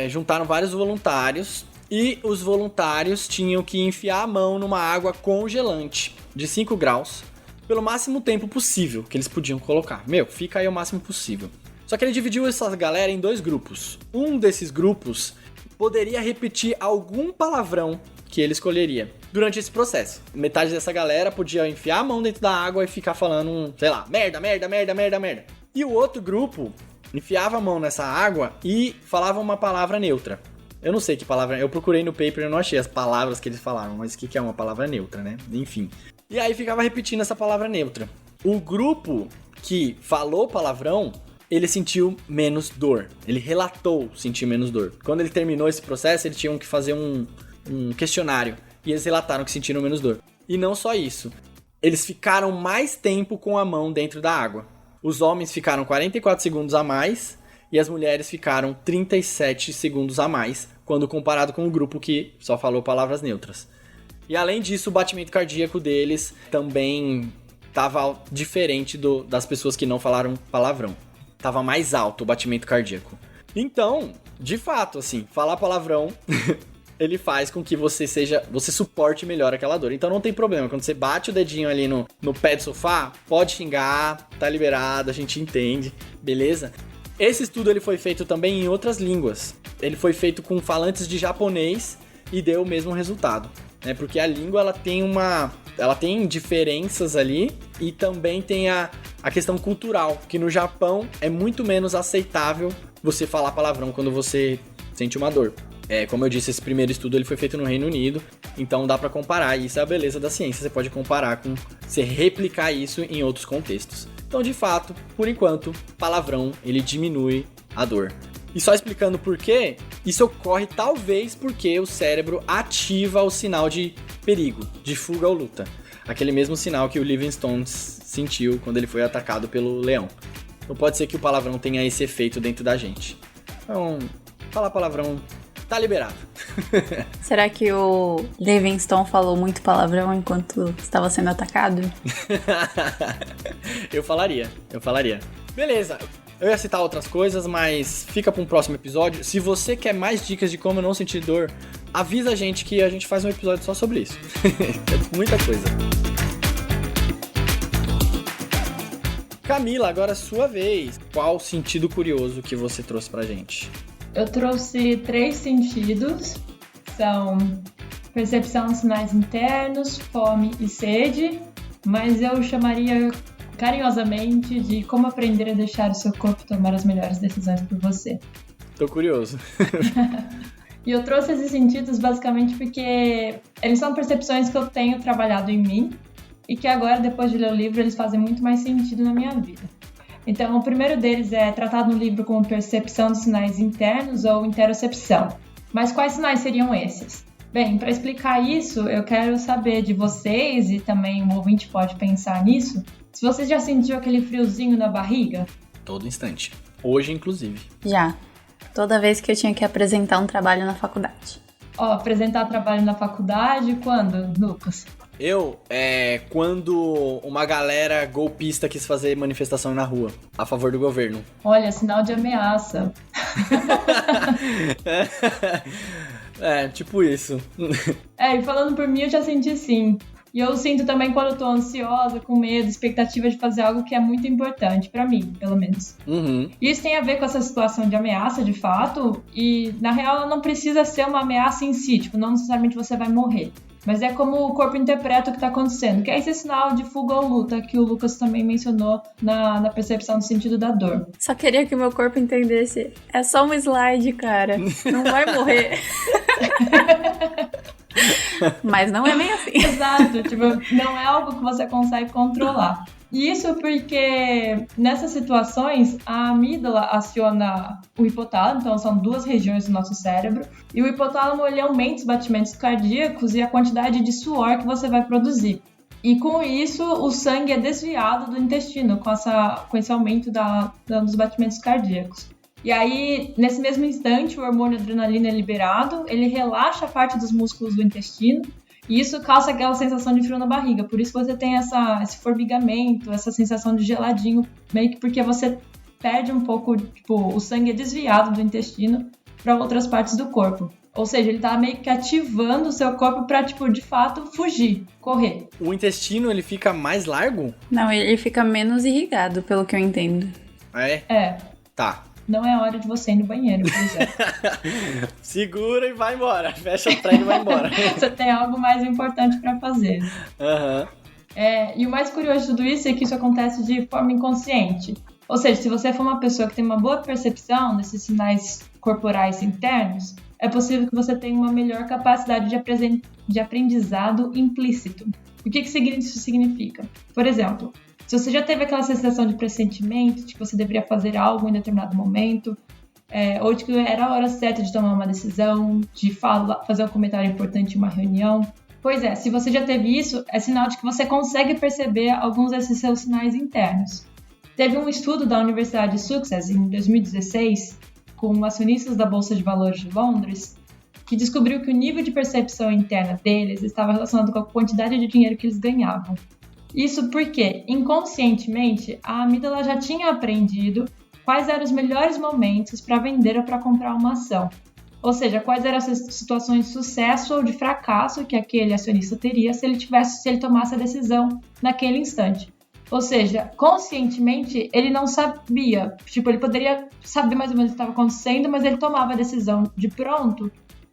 juntaram vários voluntários e os voluntários tinham que enfiar a mão numa água congelante de 5 graus pelo máximo tempo possível que eles podiam colocar. Fica aí o máximo possível. Só que ele dividiu essa galera em 2 grupos. Um desses grupos poderia repetir algum palavrão que ele escolheria durante esse processo. Metade dessa galera podia enfiar a mão dentro da água e ficar falando, sei lá, merda, merda, merda, merda, merda. E o outro grupo enfiava a mão nessa água e falava uma palavra neutra. Eu não sei que palavra, eu procurei no paper e eu não achei as palavras que eles falaram, mas o que é uma palavra neutra, né? Enfim. E aí ficava repetindo essa palavra neutra. O grupo que falou palavrão, ele sentiu menos dor. Ele relatou sentir menos dor. Quando ele terminou esse processo, eles tinham que fazer um questionário. E eles relataram que sentiram menos dor. E não só isso. Eles ficaram mais tempo com a mão dentro da água. Os homens ficaram 44 segundos a mais e as mulheres ficaram 37 segundos a mais, quando comparado com o grupo que só falou palavras neutras. E além disso, o batimento cardíaco deles também estava diferente das pessoas que não falaram palavrão. Tava mais alto o batimento cardíaco. Então, de fato, assim, falar palavrão... ele faz com que você suporte melhor aquela dor. Então não tem problema, quando você bate o dedinho ali no pé do sofá, pode xingar, tá liberado, a gente entende, beleza? Esse estudo ele foi feito também em outras línguas. Ele foi feito com falantes de japonês e deu o mesmo resultado, né? Porque a língua ela tem diferenças ali e também tem a questão cultural, que no Japão é muito menos aceitável você falar palavrão quando você sente uma dor. Como eu disse, esse primeiro estudo ele foi feito no Reino Unido, então dá pra comparar, e isso é a beleza da ciência, você pode comparar com você replicar isso em outros contextos. Então, de fato, por enquanto, palavrão, ele diminui a dor. E só explicando por quê, isso ocorre talvez porque o cérebro ativa o sinal de perigo, de fuga ou luta. Aquele mesmo sinal que o Livingstone sentiu quando ele foi atacado pelo leão. Então pode ser que o palavrão tenha esse efeito dentro da gente. Então, falar palavrão... tá liberado. Será que o Livingstone falou muito palavrão enquanto estava sendo atacado? Eu falaria. Beleza, eu ia citar outras coisas, mas fica para um próximo episódio. Se você quer mais dicas de como não sentir dor, avisa a gente que a gente faz um episódio só sobre isso. É muita coisa. Camila, agora é sua vez. Qual sentido curioso que você trouxe pra gente? Eu trouxe 3 sentidos, são percepção de sinais internos, fome e sede, mas eu chamaria carinhosamente de como aprender a deixar o seu corpo tomar as melhores decisões por você. Tô curioso. E eu trouxe esses sentidos basicamente porque eles são percepções que eu tenho trabalhado em mim e que agora, depois de ler o livro, eles fazem muito mais sentido na minha vida. Então, o primeiro deles é tratado no livro como percepção de sinais internos ou interocepção. Mas quais sinais seriam esses? Bem, para explicar isso, eu quero saber de vocês, e também o ouvinte pode pensar nisso, se você já sentiu aquele friozinho na barriga. Todo instante. Hoje, inclusive. Já. Toda vez que eu tinha que apresentar um trabalho na faculdade. Apresentar trabalho na faculdade, quando, Lucas? Quando uma galera golpista quis fazer manifestação na rua, a favor do governo. Olha, sinal de ameaça. Tipo isso. E falando por mim, eu já senti sim. E eu sinto também quando eu tô ansiosa, com medo, expectativa de fazer algo que é muito importante, pra mim, pelo menos. Uhum. Isso tem a ver com essa situação de ameaça, de fato, e na real ela não precisa ser uma ameaça em si, tipo, não necessariamente você vai morrer. Mas é como o corpo interpreta o que tá acontecendo, que é esse sinal de fuga ou luta que o Lucas também mencionou na percepção do sentido da dor. Só queria que o meu corpo entendesse. É só um slide, cara. Não vai morrer. Mas não é bem assim. Exato, não é algo que você consegue controlar. E isso porque nessas situações a amígdala aciona o hipotálamo, então são duas regiões do nosso cérebro, e o hipotálamo ele aumenta os batimentos cardíacos e a quantidade de suor que você vai produzir. E com isso o sangue é desviado do intestino com esse aumento dos batimentos cardíacos. E aí, nesse mesmo instante, o hormônio adrenalina é liberado, ele relaxa a parte dos músculos do intestino, e isso causa aquela sensação de frio na barriga. Por isso você tem esse formigamento, essa sensação de geladinho, meio que porque você perde um pouco, o sangue é desviado do intestino para outras partes do corpo. Ou seja, ele tá meio que ativando o seu corpo pra, de fato, fugir, correr. O intestino, ele fica mais largo? Não, ele fica menos irrigado, pelo que eu entendo. É. Tá. Não é hora de você ir no banheiro, por exemplo. Segura e vai embora. Fecha o trem e vai embora. Você tem algo mais importante pra fazer. Aham. E o mais curioso de tudo isso é que isso acontece de forma inconsciente. Ou seja, se você for uma pessoa que tem uma boa percepção desses sinais corporais internos, é possível que você tenha uma melhor capacidade de aprendizado implícito. O que isso significa? Por exemplo, se você já teve aquela sensação de pressentimento, de que você deveria fazer algo em determinado momento, ou de que era a hora certa de tomar uma decisão, de fazer um comentário importante em uma reunião. Pois é, se você já teve isso, é sinal de que você consegue perceber alguns desses seus sinais internos. Teve um estudo da Universidade de Sussex, em 2016, com acionistas da Bolsa de Valores de Londres, que descobriu que o nível de percepção interna deles estava relacionado com a quantidade de dinheiro que eles ganhavam. Isso porque, inconscientemente, a amígdala já tinha aprendido quais eram os melhores momentos para vender ou para comprar uma ação. Ou seja, quais eram as situações de sucesso ou de fracasso que aquele acionista teria se ele tomasse a decisão naquele instante. Ou seja, conscientemente, ele não sabia. Ele poderia saber mais ou menos o que estava acontecendo, mas ele tomava a decisão de pronto,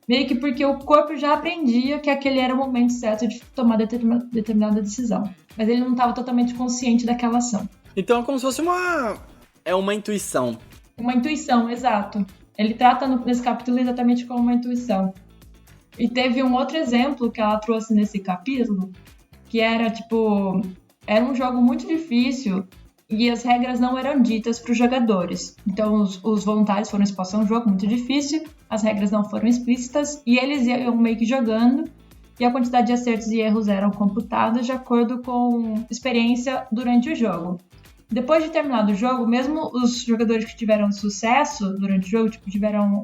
meio que porque o corpo já aprendia que aquele era o momento certo de tomar determinada decisão. Mas ele não estava totalmente consciente daquela ação. Então é como se fosse uma intuição. Uma intuição, exato. Ele trata nesse capítulo exatamente como uma intuição. E teve um outro exemplo que ela trouxe nesse capítulo, que era era um jogo muito difícil e as regras não eram ditas para os jogadores. Então os voluntários foram expostos a um jogo muito difícil, as regras não foram explícitas e eles iam meio que jogando e a quantidade de acertos e erros eram computadas de acordo com experiência durante o jogo. Depois de terminado o jogo, mesmo os jogadores que tiveram sucesso durante o jogo, tiveram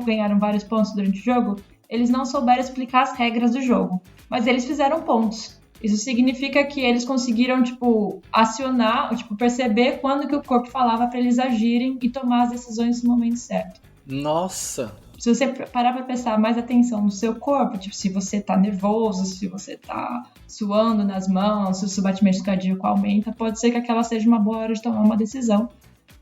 ganharam vários pontos durante o jogo, eles não souberam explicar as regras do jogo, mas eles fizeram pontos. Isso significa que eles conseguiram, acionar, perceber quando que o corpo falava para eles agirem e tomar as decisões no momento certo. Nossa! Se você parar para prestar mais atenção no seu corpo, se você tá nervoso, se você tá suando nas mãos, se o seu batimento cardíaco aumenta, pode ser que aquela seja uma boa hora de tomar uma decisão.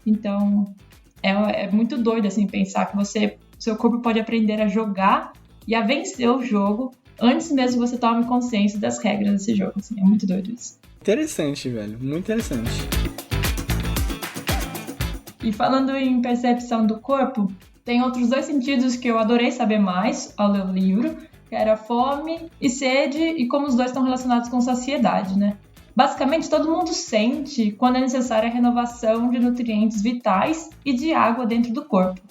Então, é muito doido, pensar que seu corpo pode aprender a jogar e a vencer o jogo antes mesmo que você tome consciência das regras desse jogo. É muito doido isso. Interessante, velho. Muito interessante. E falando em percepção do corpo, Tem outros 2 sentidos que eu adorei saber mais ao ler o livro, que era fome e sede, e como os dois estão relacionados com saciedade, né? Basicamente, todo mundo sente quando é necessária a renovação de nutrientes vitais e de água dentro do corpo,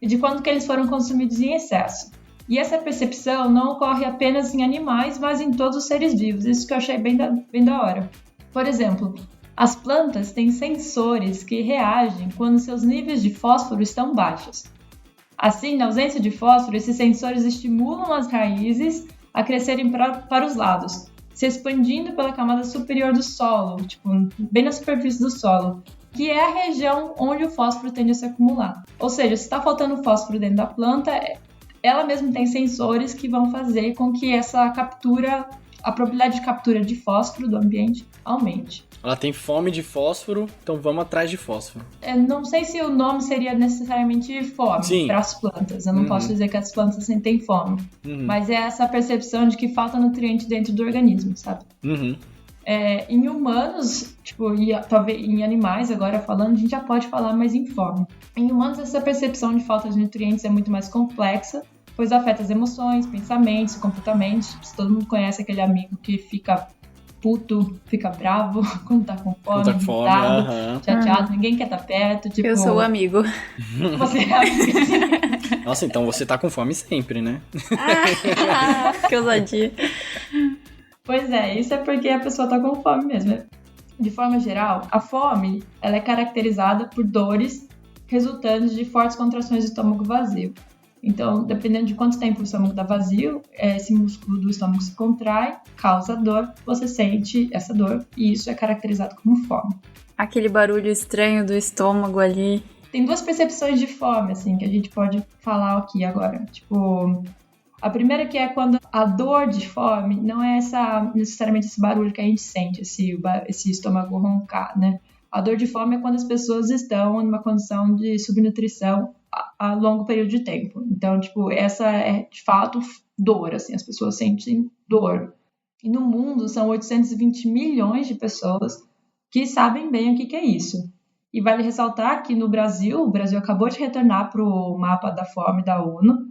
e de quando que eles foram consumidos em excesso. E essa percepção não ocorre apenas em animais, mas em todos os seres vivos, isso que eu achei bem da hora. Por exemplo, as plantas têm sensores que reagem quando seus níveis de fósforo estão baixos. Assim, na ausência de fósforo, esses sensores estimulam as raízes a crescerem para os lados, se expandindo pela camada superior do solo, bem na superfície do solo, que é a região onde o fósforo tende a se acumular. Ou seja, se está faltando fósforo dentro da planta, ela mesma tem sensores que vão fazer com que essa captura, a probabilidade de captura de fósforo do ambiente aumente. Ela tem fome de fósforo, então vamos atrás de fósforo. Não sei se o nome seria necessariamente fome para as plantas. Eu não posso dizer que as plantas sentem fome. Mas é essa percepção de que falta nutriente dentro do organismo, sabe? Em humanos, e talvez em animais, agora falando, a gente já pode falar mais em fome. Em humanos, essa percepção de falta de nutrientes é muito mais complexa, pois afeta as emoções, pensamentos, comportamentos. Todo mundo conhece aquele amigo que fica puto, fica bravo quando tá com fome, irritado, chateado, ninguém quer estar perto. Eu sou o amigo. Você é amigo. Nossa, então você tá com fome sempre, né? Que ousadia. Pois é, isso é porque a pessoa tá com fome mesmo. De forma geral, a fome ela é caracterizada por dores resultantes de fortes contrações do estômago vazio. Então, dependendo de quanto tempo o estômago está vazio, esse músculo do estômago se contrai, causa dor, você sente essa dor, e isso é caracterizado como fome. Aquele barulho estranho do estômago ali. Tem 2 percepções de fome, assim, que a gente pode falar aqui agora. A primeira que é quando a dor de fome não é necessariamente esse barulho que a gente sente, esse estômago roncar, né? A dor de fome é quando as pessoas estão numa condição de subnutrição a longo período de tempo. Então, essa é, de fato, dor, assim, as pessoas sentem dor. E no mundo, são 820 milhões de pessoas que sabem bem o que é isso. E vale ressaltar que no Brasil, o Brasil acabou de retornar para o mapa da fome da ONU,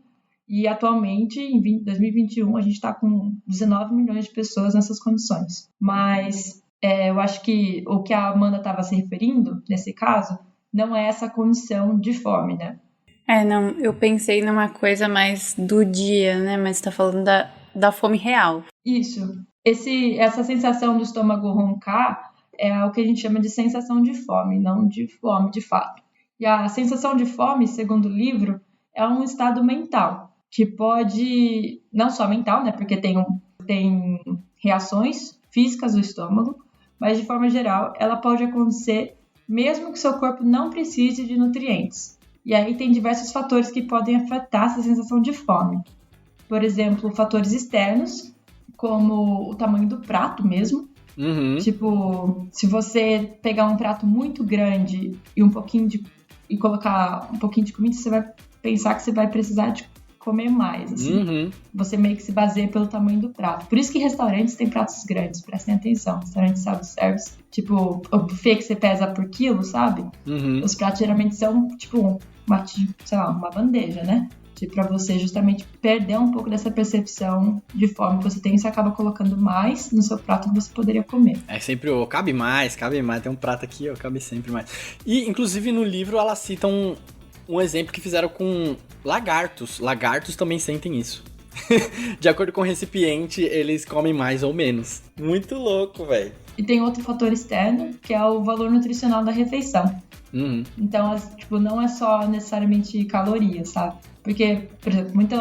e atualmente, em 2021, a gente está com 19 milhões de pessoas nessas condições. Mas eu acho que o que a Amanda estava se referindo, nesse caso, não é essa condição de fome, né? Não, eu pensei numa coisa mais do dia, né? Mas você tá falando da fome real. Isso. Essa sensação do estômago roncar é o que a gente chama de sensação de fome, não de fome de fato. E a sensação de fome, segundo o livro, é um estado mental, que pode, não só mental, né? Porque tem reações físicas do estômago, mas de forma geral, ela pode acontecer mesmo que seu corpo não precise de nutrientes. E aí tem diversos fatores que podem afetar essa sensação de fome. Por exemplo, fatores externos, como o tamanho do prato mesmo. Se você pegar um prato muito grande e colocar um pouquinho de comida, você vai pensar que você vai precisar de comer mais, assim. Você meio que se baseia pelo tamanho do prato. Por isso que restaurantes têm pratos grandes, prestem atenção. Restaurantes self-service, o buffet que você pesa por quilo, sabe? Os pratos geralmente são, uma bandeja, né? Pra você justamente perder um pouco dessa percepção de fome que você tem, você acaba colocando mais no seu prato que você poderia comer. É sempre cabe mais, tem um prato aqui, cabe sempre mais. E, inclusive, no livro, ela cita um exemplo que fizeram com lagartos. Lagartos também sentem isso. De acordo com o recipiente, eles comem mais ou menos. Muito louco, velho. E tem outro fator externo, que é o valor nutricional da refeição. Então, não é só necessariamente calorias, sabe? Porque, por exemplo, muito,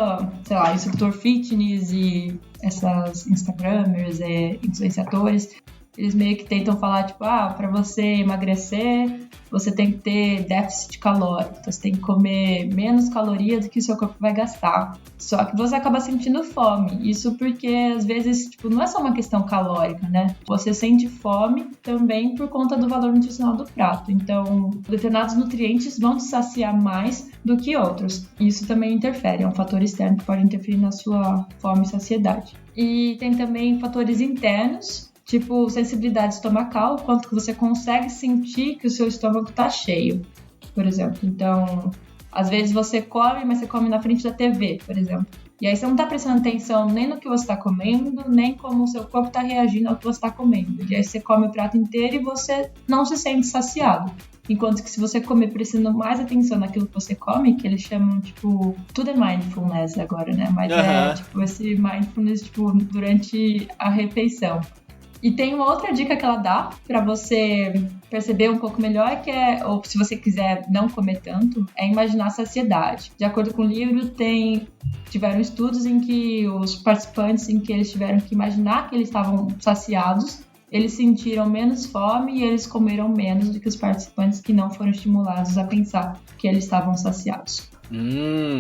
instrutor fitness e essas instagramers, influenciadores, eles meio que tentam falar, pra você emagrecer, você tem que ter déficit calórico. Então, você tem que comer menos calorias do que o seu corpo vai gastar. Só que você acaba sentindo fome. Isso porque, às vezes, não é só uma questão calórica, né? Você sente fome também por conta do valor nutricional do prato. Então, determinados nutrientes vão te saciar mais do que outros. Isso também interfere. É um fator externo que pode interferir na sua fome e saciedade. E tem também fatores internos, tipo sensibilidade estomacal, quanto que você consegue sentir que o seu estômago está cheio, por exemplo. Então, Às vezes você come, mas você come na frente da TV, por exemplo. E aí você não tá prestando atenção nem no que você tá comendo, nem como o seu corpo tá reagindo ao que você tá comendo. E aí você come o prato inteiro e você não se sente saciado. Enquanto que se você comer prestando mais atenção naquilo que você come, que eles chamam, tipo, tudo é mindfulness agora, né? Mas é, tipo, esse mindfulness, tipo, durante a refeição. E tem uma outra dica que ela dá pra você perceber um pouco melhor, que é, ou se você quiser não comer tanto, é imaginar a saciedade. De acordo com o livro, tiveram estudos em que os participantes, em que eles tiveram que imaginar que eles estavam saciados, eles sentiram menos fome e eles comeram menos do que os participantes que não foram estimulados a pensar que eles estavam saciados.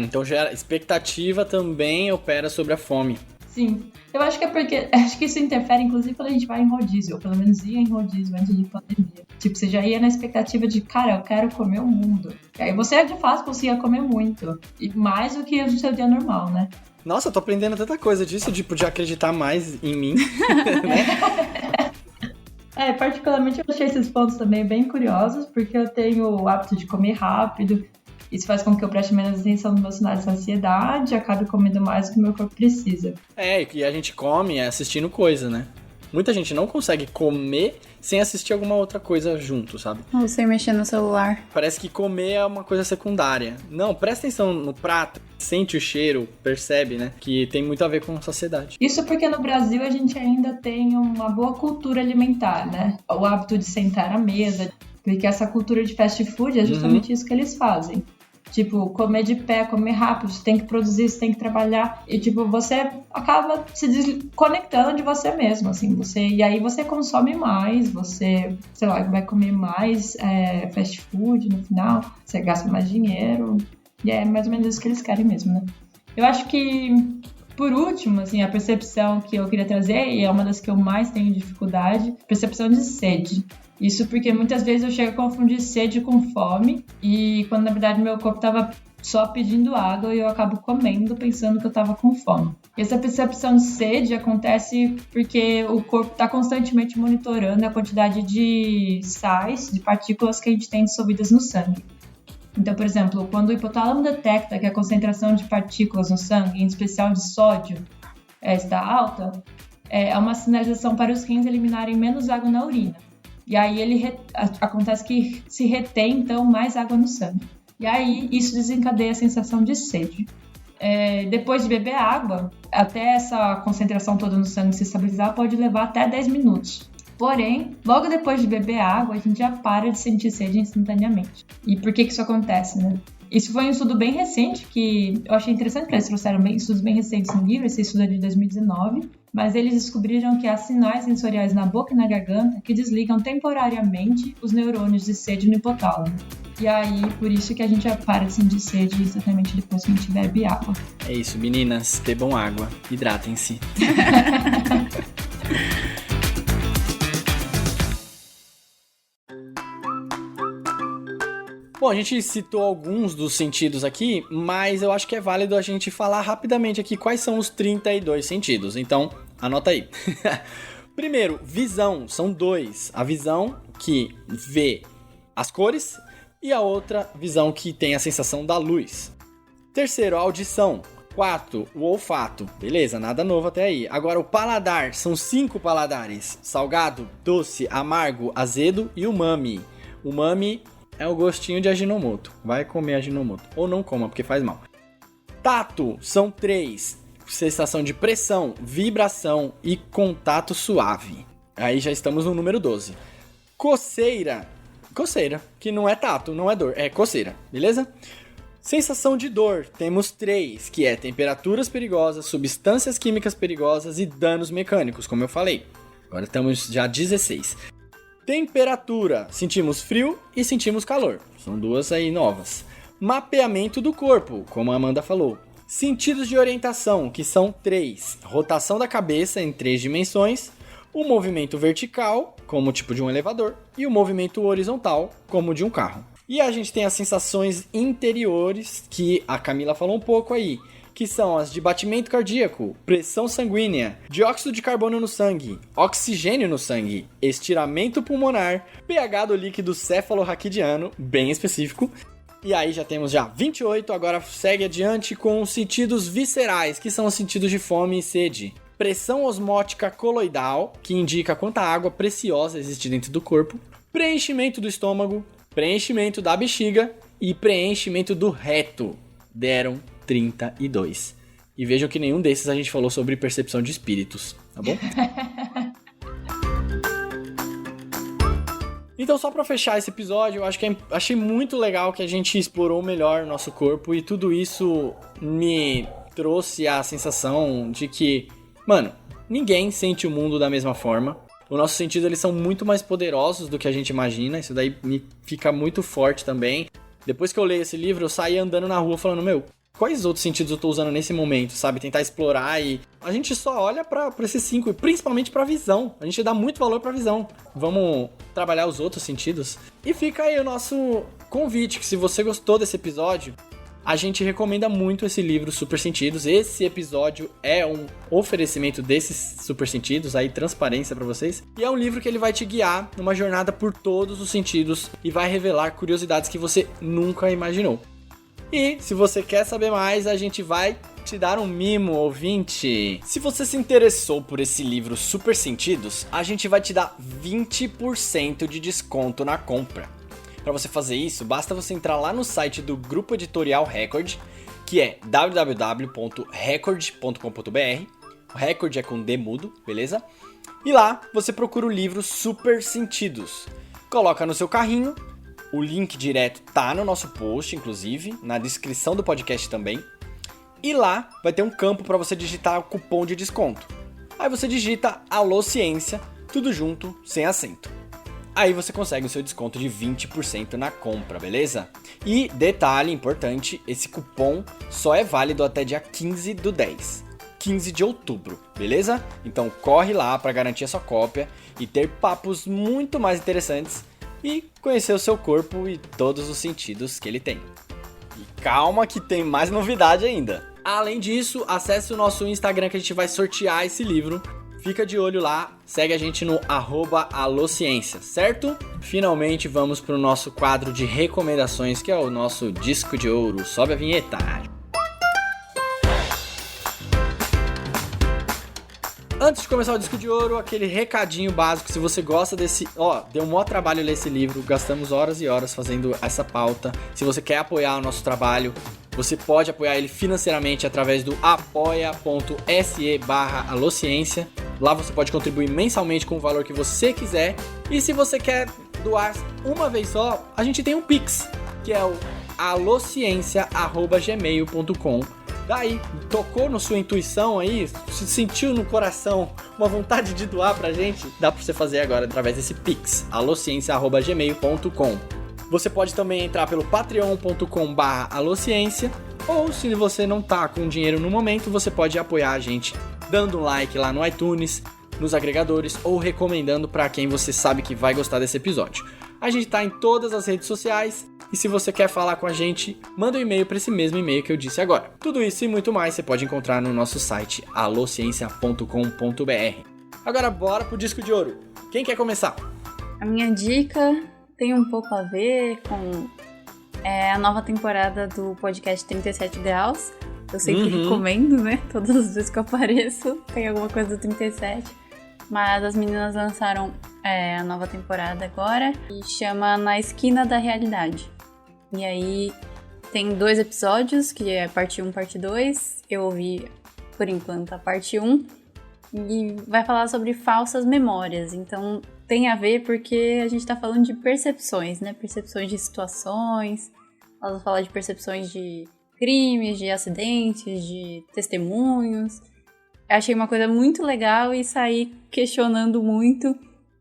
Então a expectativa também opera sobre a fome. Sim, eu acho que é porque, acho que isso interfere inclusive quando a gente vai em rodízio, ou pelo menos ia em rodízio antes de pandemia. Tipo, você já ia na expectativa de, cara, eu quero comer o mundo. E aí você de fato conseguia comer muito, e mais do que no seu dia normal, né? Nossa, eu tô aprendendo tanta coisa disso, de acreditar mais em mim, né? Particularmente eu achei esses pontos também bem curiosos, porque eu tenho o hábito de comer rápido. Isso faz com que eu preste menos atenção nos meus sinais de saciedade e acabe comendo mais do que o meu corpo precisa. E a gente come assistindo coisa, né? Muita gente não consegue comer sem assistir alguma outra coisa junto, sabe? Ou sem mexer no celular. Parece que comer é uma coisa secundária. Não, presta atenção no prato, sente o cheiro, percebe, né? Que tem muito a ver com saciedade. Isso porque no Brasil a gente ainda tem uma boa cultura alimentar, né? O hábito de sentar à mesa, porque essa cultura de fast food é justamente isso que eles fazem. Tipo, comer de pé, comer rápido, você tem que produzir, você tem que trabalhar. E, tipo, você acaba se desconectando de você mesmo, assim. E aí você consome mais, você, sei lá, vai comer mais fast food no final, você gasta mais dinheiro. E é mais ou menos isso que eles querem mesmo, né? Eu acho que, por último, assim, a percepção que eu queria trazer, e é uma das que eu mais tenho dificuldade, percepção de sede. Isso porque muitas vezes eu chego a confundir sede com fome, e quando na verdade meu corpo estava só pedindo água e eu acabo comendo pensando que eu estava com fome. Essa percepção de sede acontece porque o corpo está constantemente monitorando a quantidade de sais, de partículas que a gente tem dissolvidas no sangue. Então, por exemplo, quando o hipotálamo detecta que a concentração de partículas no sangue, em especial de sódio, está alta, é uma sinalização para os rins eliminarem menos água na urina. E aí acontece que se retém, então, mais água no sangue. E aí isso desencadeia a sensação de sede. Depois de beber água, até essa concentração toda no sangue se estabilizar, pode levar até 10 minutos. Porém, logo depois de beber água, a gente já para de sentir sede instantaneamente. E por que isso acontece, né? Isso foi um estudo bem recente, que eu achei interessante, porque eles trouxeram estudos bem recentes no livro, esse estudo é de 2019, mas eles descobriram que há sinais sensoriais na boca e na garganta que desligam temporariamente os neurônios de sede no hipotálamo. E aí, por isso que a gente já para de sentir sede exatamente depois que a gente bebe água. É isso, meninas, bebam água, hidratem-se. Bom, a gente citou alguns dos sentidos aqui, mas eu acho que é válido a gente falar rapidamente aqui quais são os 32 sentidos. Então, anota aí. Primeiro, visão. São dois. A visão que vê as cores e a outra visão que tem a sensação da luz. Terceiro, a audição. Quarto, o olfato. Beleza, nada novo até aí. Agora, o paladar. São 5 paladares. Salgado, doce, amargo, azedo e umami. Umami é o gostinho de Ajinomoto. Vai comer Ajinomoto. Ou não coma, porque faz mal. Tato, são 3. Sensação de pressão, vibração e contato suave. Aí já estamos no número 12. Coceira. Coceira, que não é tato, não é dor, é coceira, beleza? Sensação de dor, temos 3, que é temperaturas perigosas, substâncias químicas perigosas e danos mecânicos, como eu falei. Agora estamos já 16. Temperatura, sentimos frio e sentimos calor. São 2 aí novas. Mapeamento do corpo, como a Amanda falou. Sentidos de orientação, que são 3. Rotação da cabeça em 3 dimensões. O movimento vertical, como o tipo de um elevador. E o movimento horizontal, como o de um carro. E a gente tem as sensações interiores, que a Camila falou um pouco aí. Que são as de batimento cardíaco, pressão sanguínea, dióxido de carbono no sangue, oxigênio no sangue, estiramento pulmonar, pH do líquido cefalorraquidiano, bem específico, E aí já temos 28, agora segue adiante com os sentidos viscerais, que são os sentidos de fome e sede. Pressão osmótica coloidal, que indica quanta água preciosa existe dentro do corpo. Preenchimento do estômago, preenchimento da bexiga e preenchimento do reto. Deram 32. E vejam que nenhum desses a gente falou sobre percepção de espíritos, tá bom? Então, só pra fechar esse episódio, eu acho que achei muito legal que a gente explorou melhor o nosso corpo e tudo isso me trouxe a sensação de que, mano, ninguém sente o mundo da mesma forma. Os nossos sentidos, eles são muito mais poderosos do que a gente imagina, isso daí me fica muito forte também. Depois que eu leio esse livro, eu saí andando na rua falando, meu, quais outros sentidos eu tô usando nesse momento, sabe? Tentar explorar e... A gente só olha pra esses 5, e principalmente pra visão. A gente dá muito valor pra visão. Vamos trabalhar os outros sentidos. E fica aí o nosso convite, que se você gostou desse episódio, a gente recomenda muito esse livro Super Sentidos. Esse episódio é um oferecimento desses Super Sentidos, aí transparência pra vocês. E é um livro que ele vai te guiar numa jornada por todos os sentidos e vai revelar curiosidades que você nunca imaginou. E se você quer saber mais, a gente vai te dar um mimo, ouvinte. Se você se interessou por esse livro Super Sentidos, a gente vai te dar 20% de desconto na compra. Para você fazer isso, basta você entrar lá no site do Grupo Editorial Record, que é www.record.com.br. O Record é com D mudo, beleza? E lá você procura o livro Super Sentidos. Coloca no seu carrinho. O link direto tá no nosso post, inclusive, na descrição do podcast também. E lá vai ter um campo para você digitar o cupom de desconto. Aí você digita Alô Ciência, tudo junto, sem acento. Aí você consegue o seu desconto de 20% na compra, beleza? E detalhe importante, esse cupom só é válido até dia 15 do 10. 15 de outubro, beleza? Então corre lá para garantir a sua cópia e ter papos muito mais interessantes e conhecer o seu corpo e todos os sentidos que ele tem. E calma que tem mais novidade ainda. Além disso, acesse o nosso Instagram que a gente vai sortear esse livro. Fica de olho lá, segue a gente no @alociência, certo? Finalmente vamos para o nosso quadro de recomendações, que é o nosso disco de ouro. Sobe a vinheta! Antes de começar o disco de ouro, aquele recadinho básico, se você gosta desse... deu um maior trabalho ler esse livro, gastamos horas e horas fazendo essa pauta. Se você quer apoiar o nosso trabalho, você pode apoiar ele financeiramente através do apoia.se/alociência. Lá você pode contribuir mensalmente com o valor que você quiser. E se você quer doar uma vez só, a gente tem um Pix, que é o alociência@gmail.com. Daí, tocou na sua intuição aí, se sentiu no coração uma vontade de doar pra gente, dá pra você fazer agora através desse Pix, alociência@gmail.com. Você pode também entrar pelo patreon.com/alociência, ou se você não tá com dinheiro no momento, você pode apoiar a gente dando um like lá no iTunes, nos agregadores, ou recomendando pra quem você sabe que vai gostar desse episódio. A gente tá em todas as redes sociais, e se você quer falar com a gente, manda um e-mail para esse mesmo e-mail que eu disse agora. Tudo isso e muito mais você pode encontrar no nosso site alociência.com.br. Agora bora pro disco de ouro. Quem quer começar? A minha dica tem um pouco a ver com a nova temporada do podcast 37 Graus. Eu sempre recomendo, né? Todas as vezes que eu apareço tem alguma coisa do 37. Mas as meninas lançaram a nova temporada agora e chama Na Esquina da Realidade. E aí tem 2 episódios, que é parte 1 e parte 2. Eu ouvi, por enquanto, a parte 1. E vai falar sobre falsas memórias. Então tem a ver porque a gente tá falando de percepções, né? Percepções de situações. Nós vamos falar de percepções de crimes, de acidentes, de testemunhos. Eu achei uma coisa muito legal e saí questionando muito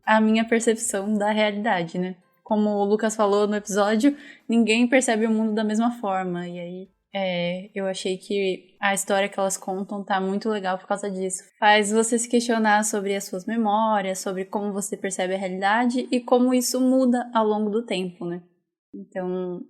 a minha percepção da realidade, né? Como o Lucas falou no episódio, ninguém percebe o mundo da mesma forma. E aí eu achei que a história que elas contam tá muito legal por causa disso. Faz você se questionar sobre as suas memórias, sobre como você percebe a realidade e como isso muda ao longo do tempo, né? Então,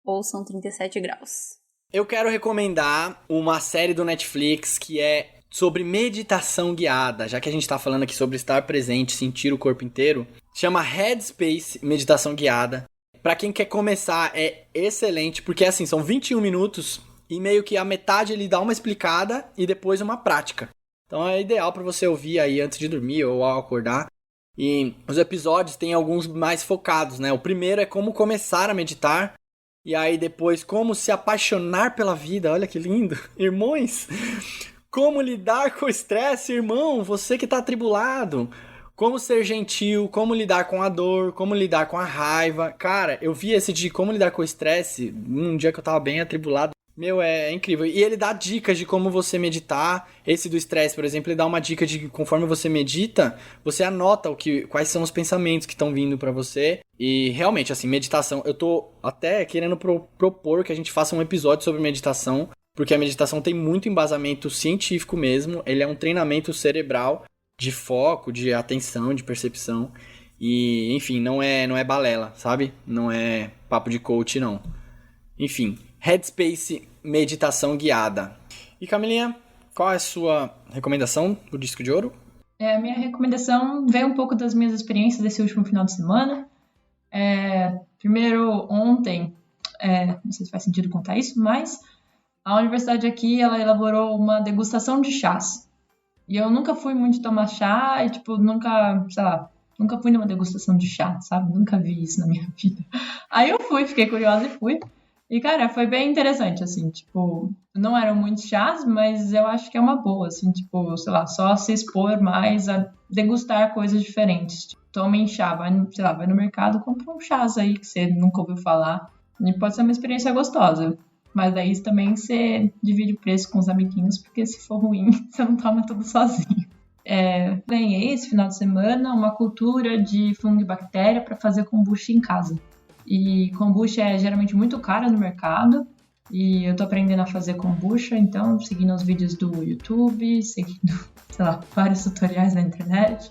ouçam 37 Graus. Eu quero recomendar uma série do Netflix que é sobre meditação guiada, já que a gente tá falando aqui sobre estar presente, sentir o corpo inteiro. Chama Headspace Meditação Guiada. Pra quem quer começar, é excelente, porque assim, são 21 minutos e meio que a metade ele dá uma explicada e depois uma prática. Então é ideal pra você ouvir aí antes de dormir ou ao acordar. E os episódios tem alguns mais focados, né? O primeiro é como começar a meditar. E aí depois, como se apaixonar pela vida. Olha que lindo. Irmãos, como lidar com o estresse, irmão? Você que tá atribulado. Como ser gentil, como lidar com a dor, como lidar com a raiva. Cara, eu vi esse de como lidar com o estresse num dia que eu tava bem atribulado. Meu, é incrível. E ele dá dicas de como você meditar. Esse do estresse, por exemplo, ele dá uma dica de que conforme você medita, você anota quais são os pensamentos que estão vindo pra você. E realmente, assim, meditação, eu tô até querendo propor que a gente faça um episódio sobre meditação, porque a meditação tem muito embasamento científico mesmo. Ele é um treinamento cerebral de foco, de atenção, de percepção. E, enfim, não é balela, sabe? Não é papo de coach, não. Enfim, Headspace Meditação Guiada. E Camilinha, qual é a sua recomendação do Disco de Ouro? A minha recomendação veio um pouco das minhas experiências desse último final de semana. Primeiro, ontem, não sei se faz sentido contar isso, mas a universidade aqui, ela elaborou uma degustação de chás. E eu nunca fui muito tomar chá e, nunca fui numa degustação de chá, sabe? Nunca vi isso na minha vida. Aí eu fui, fiquei curiosa e fui. E, cara, foi bem interessante, assim, não eram muitos chás, mas eu acho que é uma boa, assim, só se expor mais a degustar coisas diferentes. Tomem chá, vai no mercado, compra um chás aí que você nunca ouviu falar. E pode ser uma experiência gostosa. Mas daí também você divide o preço com os amiguinhos, porque se for ruim, você não toma tudo sozinho. Ganhei esse final de semana uma cultura de fungo e bactéria para fazer kombucha em casa. E kombucha é geralmente muito cara no mercado. E eu tô aprendendo a fazer kombucha, então seguindo os vídeos do YouTube, seguindo, vários tutoriais na internet.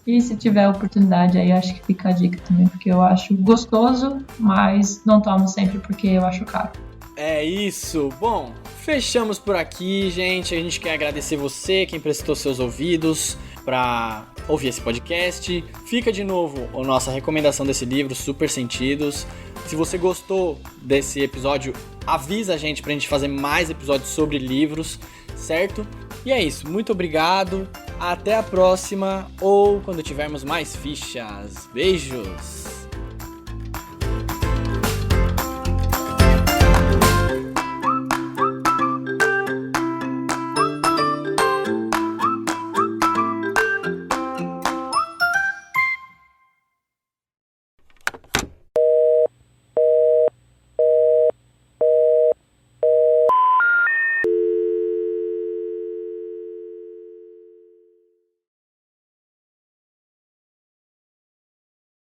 E se tiver oportunidade aí, acho que fica a dica também, porque eu acho gostoso, mas não tomo sempre porque eu acho caro. É isso. Bom, fechamos por aqui, gente. A gente quer agradecer você, quem prestou seus ouvidos para ouvir esse podcast. Fica de novo a nossa recomendação desse livro, Super Sentidos. Se você gostou desse episódio, avisa a gente pra gente fazer mais episódios sobre livros, certo? E é isso. Muito obrigado. Até a próxima ou quando tivermos mais fichas. Beijos!